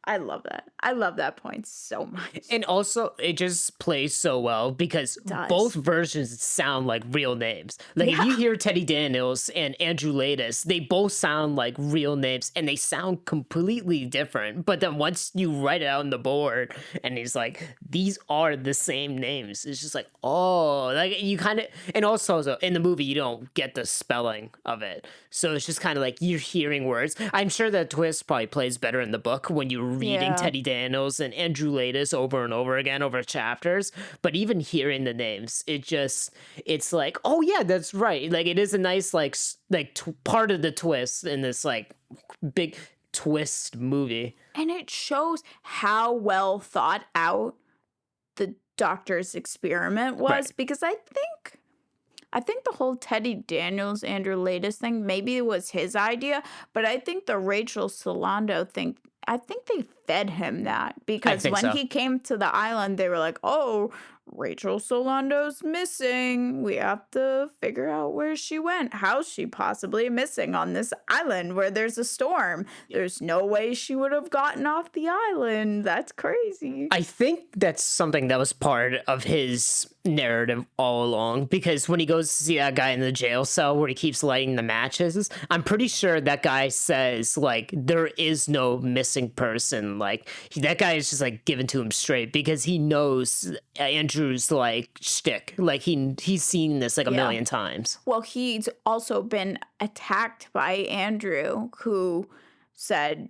I love that. I love that point so much. And also, it just plays so well because Does. both versions sound like real names. Like, if you hear Teddy Daniels and Andrew Latis, they both sound like real names and they sound completely different. But then once you write it out on the board and he's like, these are the same names, it's just like, oh, like you kind of, and also so in the movie, you don't get the spelling of it. So it's just kind of like you're hearing words. I'm sure that twist probably plays better in the book when you're reading Teddy Daniels and Andrew Latis over and over again over chapters, but even hearing the names, it's like, oh yeah, that's right. Like it is a nice part of the twist in this like big twist movie. And it shows how well thought out the doctor's experiment was, right. Because I think the whole Teddy Daniels, Andrew Latis thing, maybe it was his idea, but I think the Rachel Solando thing, I think they fed him that because when he came to the island, they were like, oh, Rachel Solando's missing. We have to figure out where she went. How's she possibly missing on this island where there's a storm? There's no way she would have gotten off the island. That's crazy. I think that's something that was part of his narrative all along, because when he goes to see that guy in the jail cell where he keeps lighting the matches, I'm pretty sure that guy says like there is no missing person. Like that guy is just like given to him straight because he knows Andrew's like shtick. Like he's seen this like a million times. Well, he's also been attacked by Andrew, who said,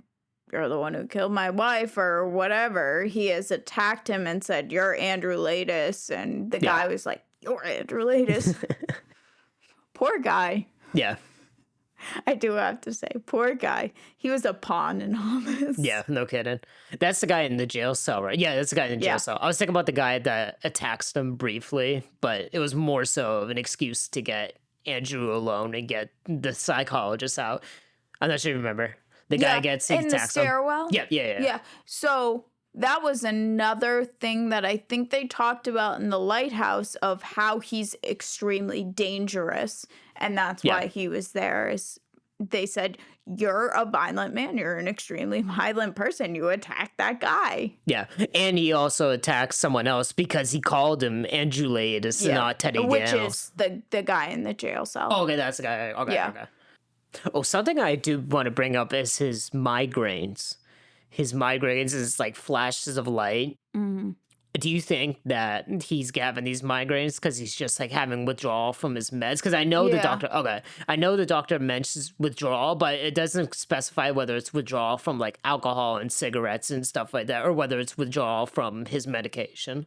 you're the one who killed my wife or whatever. He has attacked him and said, you're Andrew Latis. And the guy was like, you're Andrew Latis. Poor guy. Yeah. I do have to say, poor guy. He was a pawn in all this. Yeah, no kidding. That's the guy in the jail cell, right? Yeah, that's the guy in the jail cell. I was thinking about the guy that attacks them briefly, but it was more so of an excuse to get Andrew alone and get the psychologist out. I'm not sure you remember. The guy gets in the stairwell. Yeah. So that was another thing that I think they talked about in the lighthouse of how he's extremely dangerous, and that's why he was there. Is they said, you're a violent man. You're an extremely violent person. You attacked that guy. Yeah, and he also attacked someone else because he called him Andrew Latis, not Teddy Daniels. Which is the guy in the jail cell. Oh, okay, that's the guy. Okay. Oh, something I do want to bring up is his migraines. His migraines is like flashes of light. Mm-hmm. Do you think that he's having these migraines because he's just like having withdrawal from his meds? Because I know the doctor. Okay, I know the doctor mentions withdrawal, but it doesn't specify whether it's withdrawal from like alcohol and cigarettes and stuff like that, or whether it's withdrawal from his medication.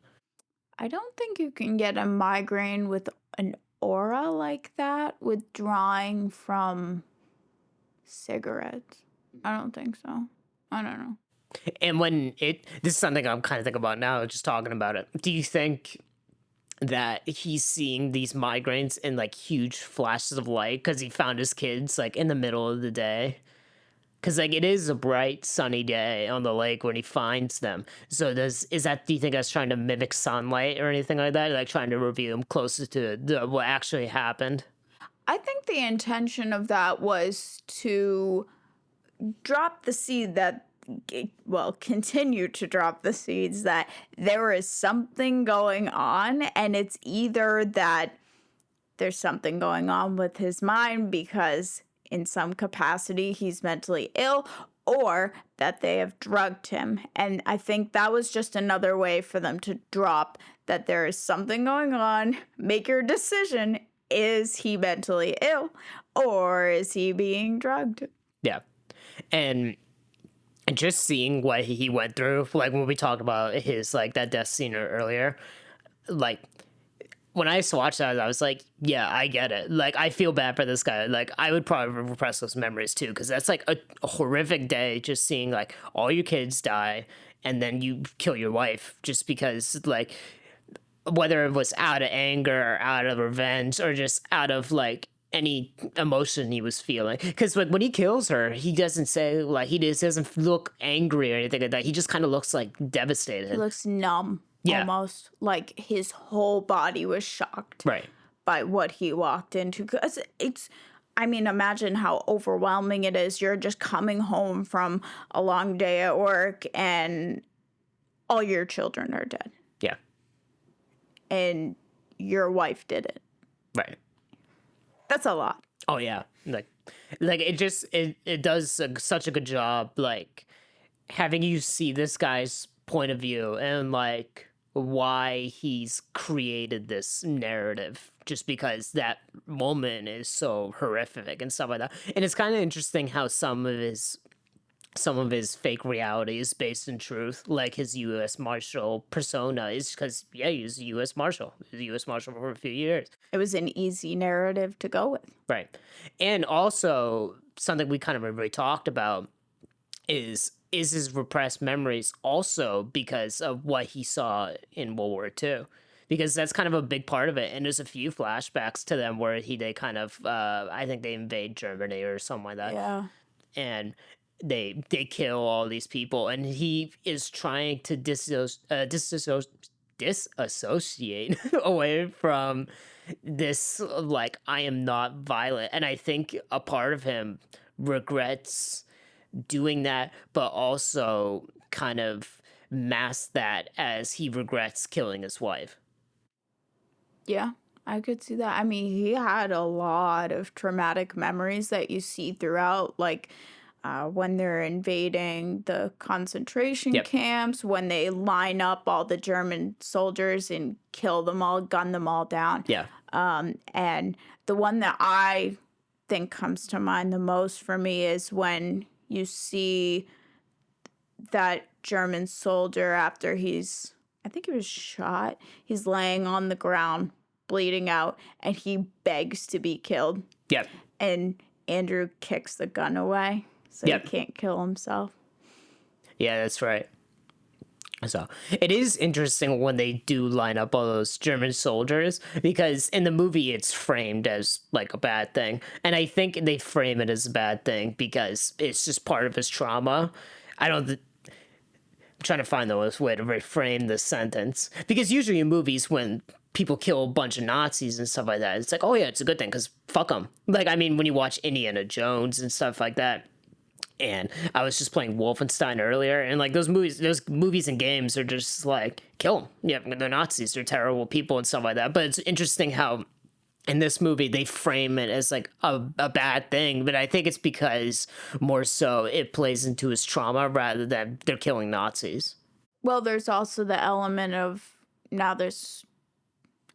I don't think you can get a migraine with an aura like that, withdrawing from cigarettes. I don't think so. I don't know. And this is something I'm kind of thinking about now, just talking about it. Do you think that he's seeing these migraines in like huge flashes of light because he found his kids like in the middle of the day? Because like it is a bright sunny day on the lake when he finds them. So do you think that's trying to mimic sunlight or anything like that? Like trying to reveal him closer to what actually happened? I think the intention of that was to drop the seed continue to drop the seeds that there is something going on, and it's either that there's something going on with his mind because in some capacity he's mentally ill, or that they have drugged him. And I think that was just another way for them to drop that there is something going on. Make your decision. Is he mentally ill or is he being drugged? Yeah. And just seeing what he went through, like when we talked about his, like, that death scene earlier, like, when I watched that, I was like, yeah, I get it. Like, I feel bad for this guy. Like, I would probably repress those memories, too, because that's, like, a horrific day just seeing, like, all your kids die, and then you kill your wife just because, like, whether it was out of anger or out of revenge or just out of, like, any emotion he was feeling. Because like when he kills her, he doesn't say, like, he just doesn't look angry or anything like that. He just kind of looks like devastated. He looks numb. Yeah. almost. Like his whole body was shocked Right. by what he walked into. Because I mean, imagine how overwhelming it is. You're just coming home from a long day at work and all your children are dead Yeah. and your wife did it. Right. That's a lot. Oh yeah. Like it does such a good job, like having you see this guy's point of view and like why he's created this narrative just because that moment is so horrific and stuff like that. And it's kind of interesting how some of his fake reality is based in truth, like his U.S. Marshal persona is because yeah, he's a U.S. Marshal. He was a U.S. Marshal for a few years. It was an easy narrative to go with. Right. And also something we kind of already talked about is his repressed memories also because of what he saw in World War II. Because that's kind of a big part of it, and there's a few flashbacks to them where they kind of I think they invade Germany or something like that, Yeah. and they kill all these people, and he is trying to disassociate away from this, like, I am not violent. And I think a part of him regrets doing that, but also kind of mask that as he regrets killing his wife. Yeah, I could see that. I mean, he had a lot of traumatic memories that you see throughout, like when they're invading the concentration Yep. camps, when they line up all the German soldiers and kill them all, gun them all down. Yeah. And the one that I think comes to mind the most for me is when you see that German soldier after I think he was shot, he's laying on the ground, bleeding out, and he begs to be killed. Yep. And Andrew kicks the gun away so Yep. he can't kill himself. Yeah, that's right. So it is interesting when they do line up all those German soldiers, because in the movie it's framed as like a bad thing. And I think they frame it as a bad thing because it's just part of his trauma. I'm trying to find the best way to reframe this sentence. Because usually in movies, when people kill a bunch of Nazis and stuff like that, it's like, oh yeah, it's a good thing because fuck them. Like, I mean, when you watch Indiana Jones and stuff like that, and I was just playing Wolfenstein earlier, and like those movies and games are just like, kill them. Yeah, they're Nazis, they're terrible people and stuff like that. But it's interesting how in this movie they frame it as like a bad thing, but I think it's because more so it plays into his trauma rather than they're killing Nazis. Well, there's also the element of now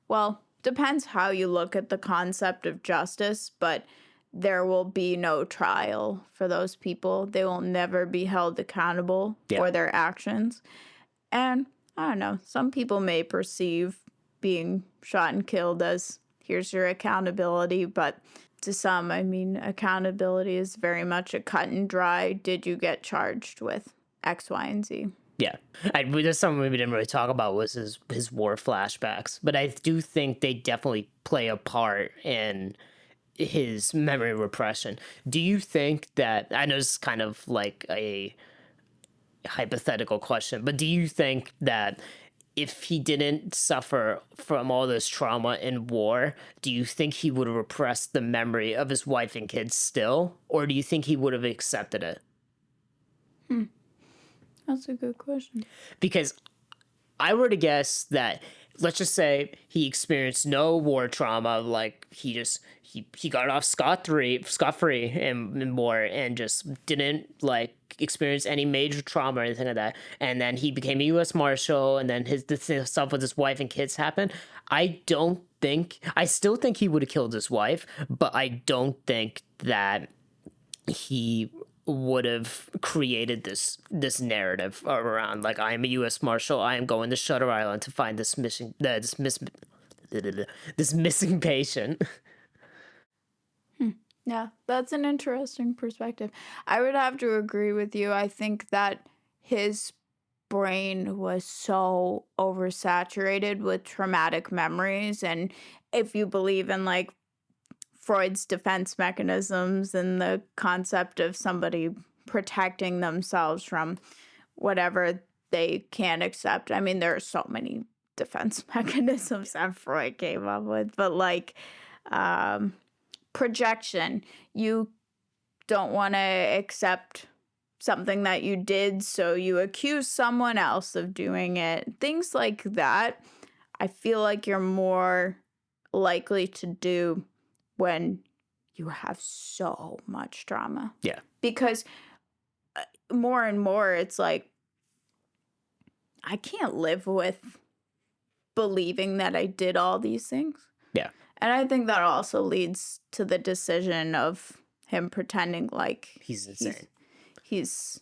well, depends how you look at the concept of justice, but there will be no trial for those people. They will never be held accountable for their actions. And I don't know, some people may perceive being shot and killed as here's your accountability, but to some, I mean, accountability is very much a cut and dry. Did you get charged with X, Y, and Z? Yeah, there's something we didn't really talk about was his war flashbacks, but I do think they definitely play a part in his memory repression. Do you think that, I know this is kind of like a hypothetical question, but do you think that if he didn't suffer from all this trauma in war, do you think he would have repressed the memory of his wife and kids still, or do you think he would have accepted it? That's a good question. Because I were to guess that, let's just say he experienced no war trauma, like he got off scot-free in war and just didn't like experience any major trauma or anything like that, and then he became a U.S. Marshal, and then this stuff with his wife and kids happened. I still think he would have killed his wife, but I don't think that he would have created this narrative around, like, I am a U.S. Marshal, I am going to Shutter Island to find this missing patient. Yeah, that's an interesting perspective. I would have to agree with you. I think that his brain was so oversaturated with traumatic memories. And if you believe in like Freud's defense mechanisms and the concept of somebody protecting themselves from whatever they can't accept. I mean, there are so many defense mechanisms that Freud came up with, but like um, projection, you don't want to accept something that you did, so you accuse someone else of doing it. Things like that, I feel like you're more likely to do when you have so much trauma. Yeah. Because more and more, it's like, I can't live with believing that I did all these things. Yeah. And I think that also leads to the decision of him pretending like He's insane. He's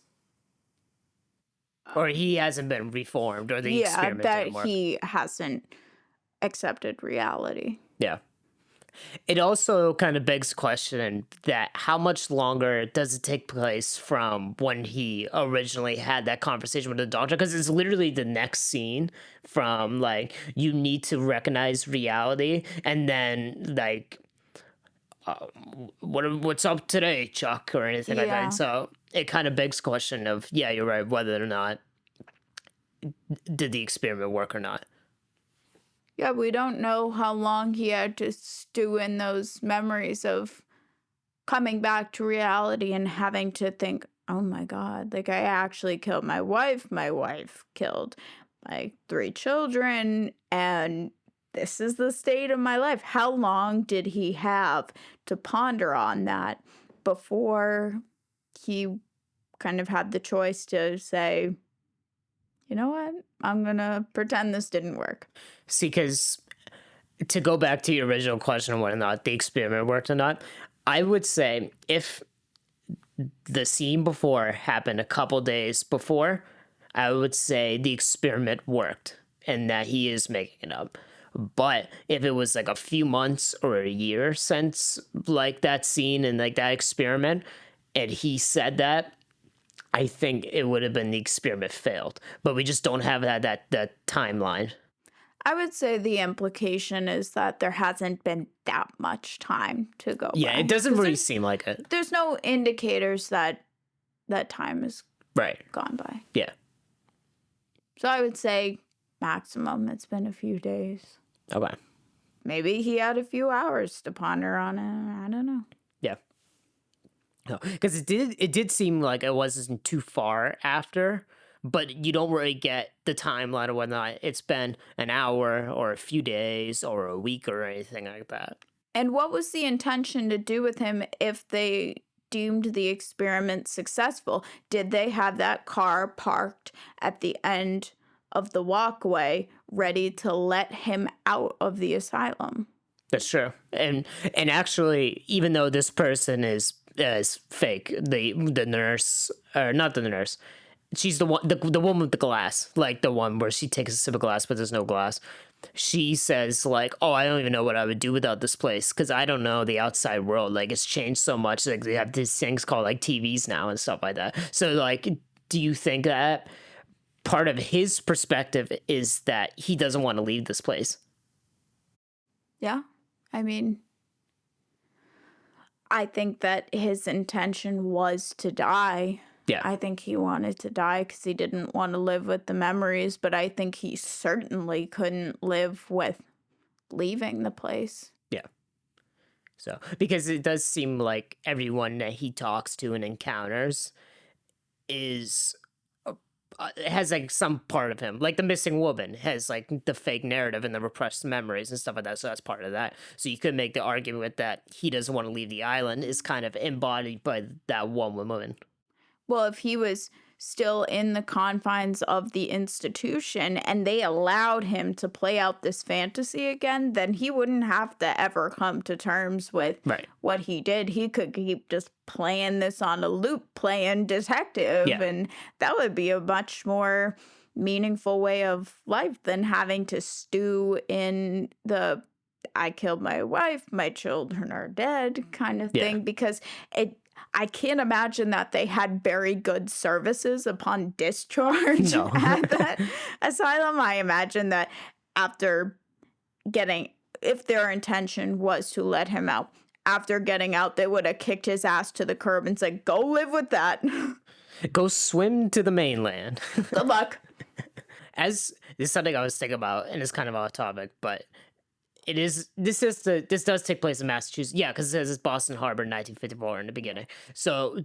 or he hasn't been reformed, or the experiment that didn't work. he hasn't accepted reality. Yeah. It also kind of begs the question that how much longer does it take place from when he originally had that conversation with the doctor? Because it's literally the next scene from like, you need to recognize reality, and then like, what's up today, Chuck, or anything like that. So it kind of begs the question of, yeah, you're right, whether or not did the experiment work or not. Yeah, we don't know how long he had to stew in those memories of coming back to reality and having to think, oh my God, like I actually killed my wife killed my 3 children, and this is the state of my life. How long did he have to ponder on that before he kind of had the choice to say, you know what, I'm going to pretend this didn't work? See, because to go back to your original question on whether or not the experiment worked or not, I would say if the scene before happened a couple days before, I would say the experiment worked and that he is making it up. But if it was like a few months or a year since like that scene and like that experiment, and he said that, I think it would have been the experiment failed. But we just don't have that timeline. I would say the implication is that there hasn't been that much time to go Yeah, by. it doesn't really seem like it. There's no indicators that that time has Right. gone by. Yeah. So I would say maximum it's been a few days. Okay. Maybe he had a few hours to ponder on it. I don't know. Yeah. No, because it did seem like it wasn't too far after, but you don't really get the timeline of whether or not it's been an hour or a few days or a week or anything like that. And what was the intention to do with him if they deemed the experiment successful? Did they have that car parked at the end of the walkway ready to let him out of the asylum? That's true. And actually, even though this person is fake, the nurse, or not the nurse, she's the one, the woman with the glass, like the one where she takes a sip of glass but there's no glass. She says like, oh, I don't even know what I would do without this place because I don't know the outside world. Like it's changed so much. Like they have these things called like TVs now and stuff like that. So like, do you think that part of his perspective is that he doesn't want to leave this place? Yeah. I mean, I think that his intention was to die. Yeah. I think he wanted to die because he didn't want to live with the memories, but I think he certainly couldn't live with leaving the place. Yeah. So, because it does seem like everyone that he talks to and encounters is has like some part of him, like the missing woman has like the fake narrative and the repressed memories and stuff like that. So that's part of that. So you could make the argument that he doesn't want to leave the island is kind of embodied by that one woman. Well, if he was still in the confines of the institution and they allowed him to play out this fantasy again, then he wouldn't have to ever come to terms with what he did. He could keep just playing this on a loop, playing detective, and that would be a much more meaningful way of life than having to stew in the I killed my wife, my children are dead kind of thing, because I can't imagine that they had very good services upon discharge at that asylum. I imagine that after if their intention was to let him out, after getting out, they would have kicked his ass to the curb and said, go live with that. Go swim to the mainland. Good luck. as this is something I was thinking about, and it's kind of off topic, but this does take place in Massachusetts. Yeah, because it says it's Boston Harbor, 1954 in the beginning. So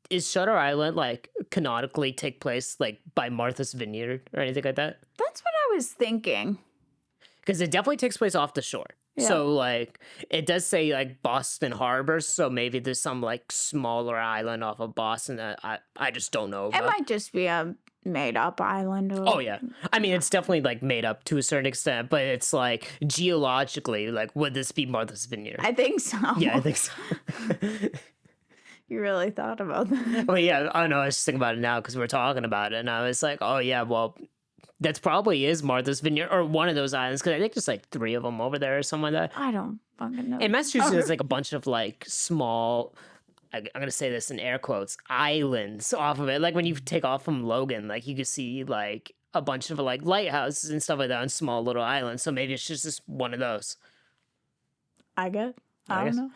is Shutter Island like canonically take place like by Martha's Vineyard or anything like that? That's what I was thinking. Because it definitely takes place off the shore. Yeah. So like it does say like Boston Harbor, so maybe there's some like smaller island off of Boston that I just don't know It about. might just be a made up island. Or, Oh yeah, I mean it's definitely like made up to a certain extent, but it's like geologically, like would this be Martha's Vineyard? I think so. Yeah, I think so. You really thought about that. Well, yeah, I don't know. I was just thinking about it now because we're talking about it, and I was like, oh yeah, well, that's probably is Martha's Vineyard or one of those islands because I think there's like 3 of them over there or something like that. I don't fucking know. And Massachusetts has like a bunch of like small. I'm gonna say this in air quotes, islands off of it. Like when you take off from Logan, like you can see like a bunch of like lighthouses and stuff like that on small little islands. So maybe it's just one of those. I guess. I don't know.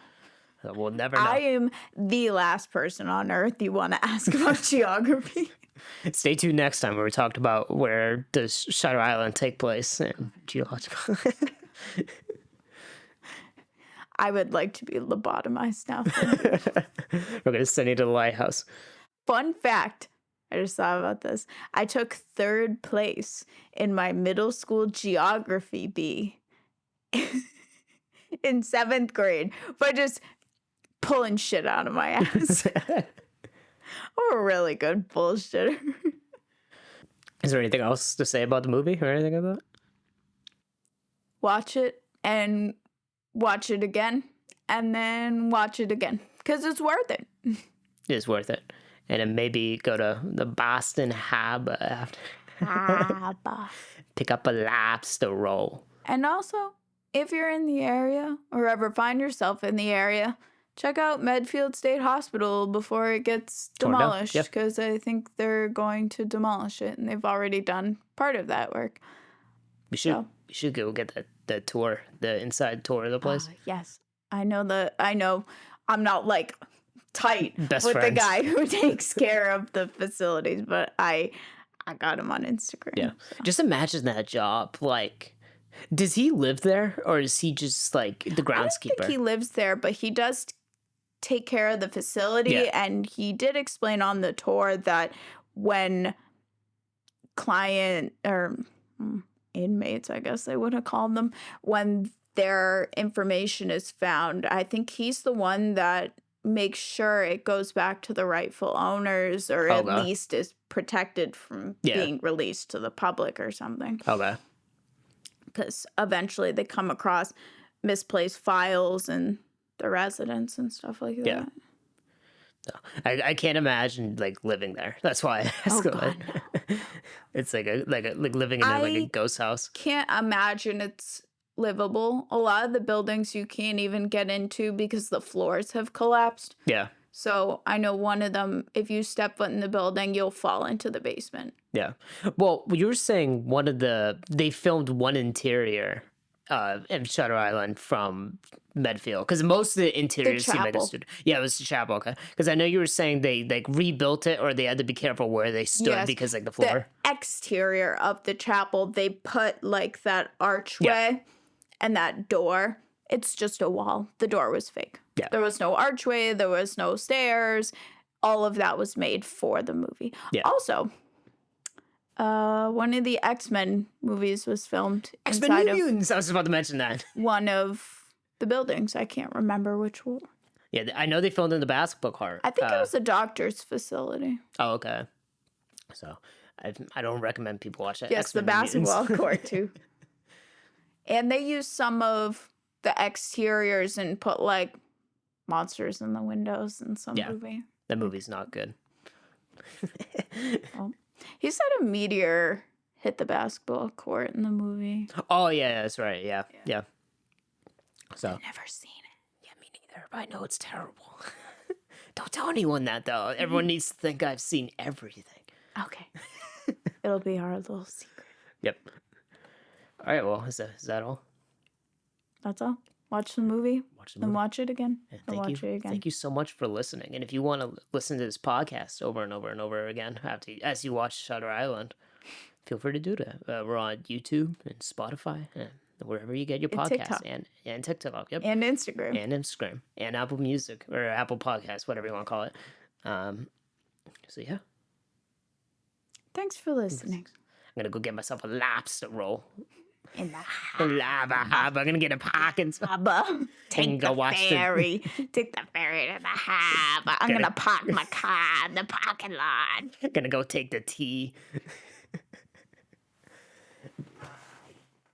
We'll never know. I am the last person on earth you want to ask about geography. Stay tuned next time where we talked about where does Shutter Island take place and geological. I would like to be lobotomized now. We're gonna send you to the lighthouse. Fun fact, I just thought about this. I took 3rd place in my middle school geography bee in 7th grade by just pulling shit out of my ass. I'm a really good bullshitter. Is there anything else to say about the movie or anything like that? Watch it and watch it again and then watch it again because it's worth it. It is worth it. And then maybe go to the Boston Harbor after. Pick up a lobster roll. And also, if you're in the area or ever find yourself in the area, check out Medfield State Hospital before it gets demolished because I think they're going to demolish it and they've already done part of that work. We should go get the tour, the inside tour of the place. Yes. I know I'm not like tight Best with friends. the guy who takes care of the facilities, but I got him on Instagram. Yeah. So. Just imagine that job. Like, does he live there or is he just like the groundskeeper? I don't think he lives there, but he does take care of the facility. And he did explain on the tour that when client or inmates, I guess they would have called them, when their information is found, I think he's the one that makes sure it goes back to the rightful owners or at least is protected from being released to the public or something. Okay. Because eventually they come across misplaced files and the residents and stuff like that. Yeah. No, I can't imagine like living there. That's why I asked. God, no. It's like living in like a ghost house. Can't imagine it's livable. A lot of the buildings you can't even get into because the floors have collapsed. Yeah. So I know one of them, if you step foot in the building, you'll fall into the basement. Yeah. Well, you were saying they filmed one interior in Shutter Island from Medfield because most of the interiors seem like a studio. Yeah, it was the chapel. Okay, because I know you were saying they like rebuilt it or they had to be careful where they stood because like the floor. The exterior of the chapel, they put like that archway and that door. It's just a wall. The door was fake. Yeah. There was no archway. There was no stairs. All of that was made for the movie. Yeah. Also, one of the X-Men movies was filmed X-Men inside of Mutants. I was about to mention that. one of the buildings. I can't remember which one. Yeah, I know they filmed in the basketball court. I think it was a doctor's facility. Oh, okay. So I don't recommend people watch that. Yes, the basketball court too. And they used some of the exteriors and put like monsters in the windows in some movie. That movie's not good. Oh. He said a meteor hit the basketball court in the movie. Oh yeah, that's right. Yeah. So I've never seen it. Yeah, me neither. But I know it's terrible. Don't tell anyone that though. Everyone needs to think I've seen everything. Okay. It'll be our little secret. Yep. All right. Well, is that all? That's all. Watch the movie. And watch it again. And watch it again. Thank you so much for listening. And if you want to listen to this podcast over and over and over again as you watch Shutter Island, feel free to do that. We're on YouTube and Spotify and wherever you get your And podcasts TikTok. And TikTok. Yep. And Instagram. And Instagram and Apple Music or Apple Podcasts, whatever you want to call it. So yeah, Thanks for listening. I'm gonna go get myself a lobster roll. In the Lava harbor. I'm gonna get a Parkinson. harbor. Take go the watch the- ferry. Take the ferry to the harbor. I'm gonna park my car in the parking lot. Gonna go take the tea.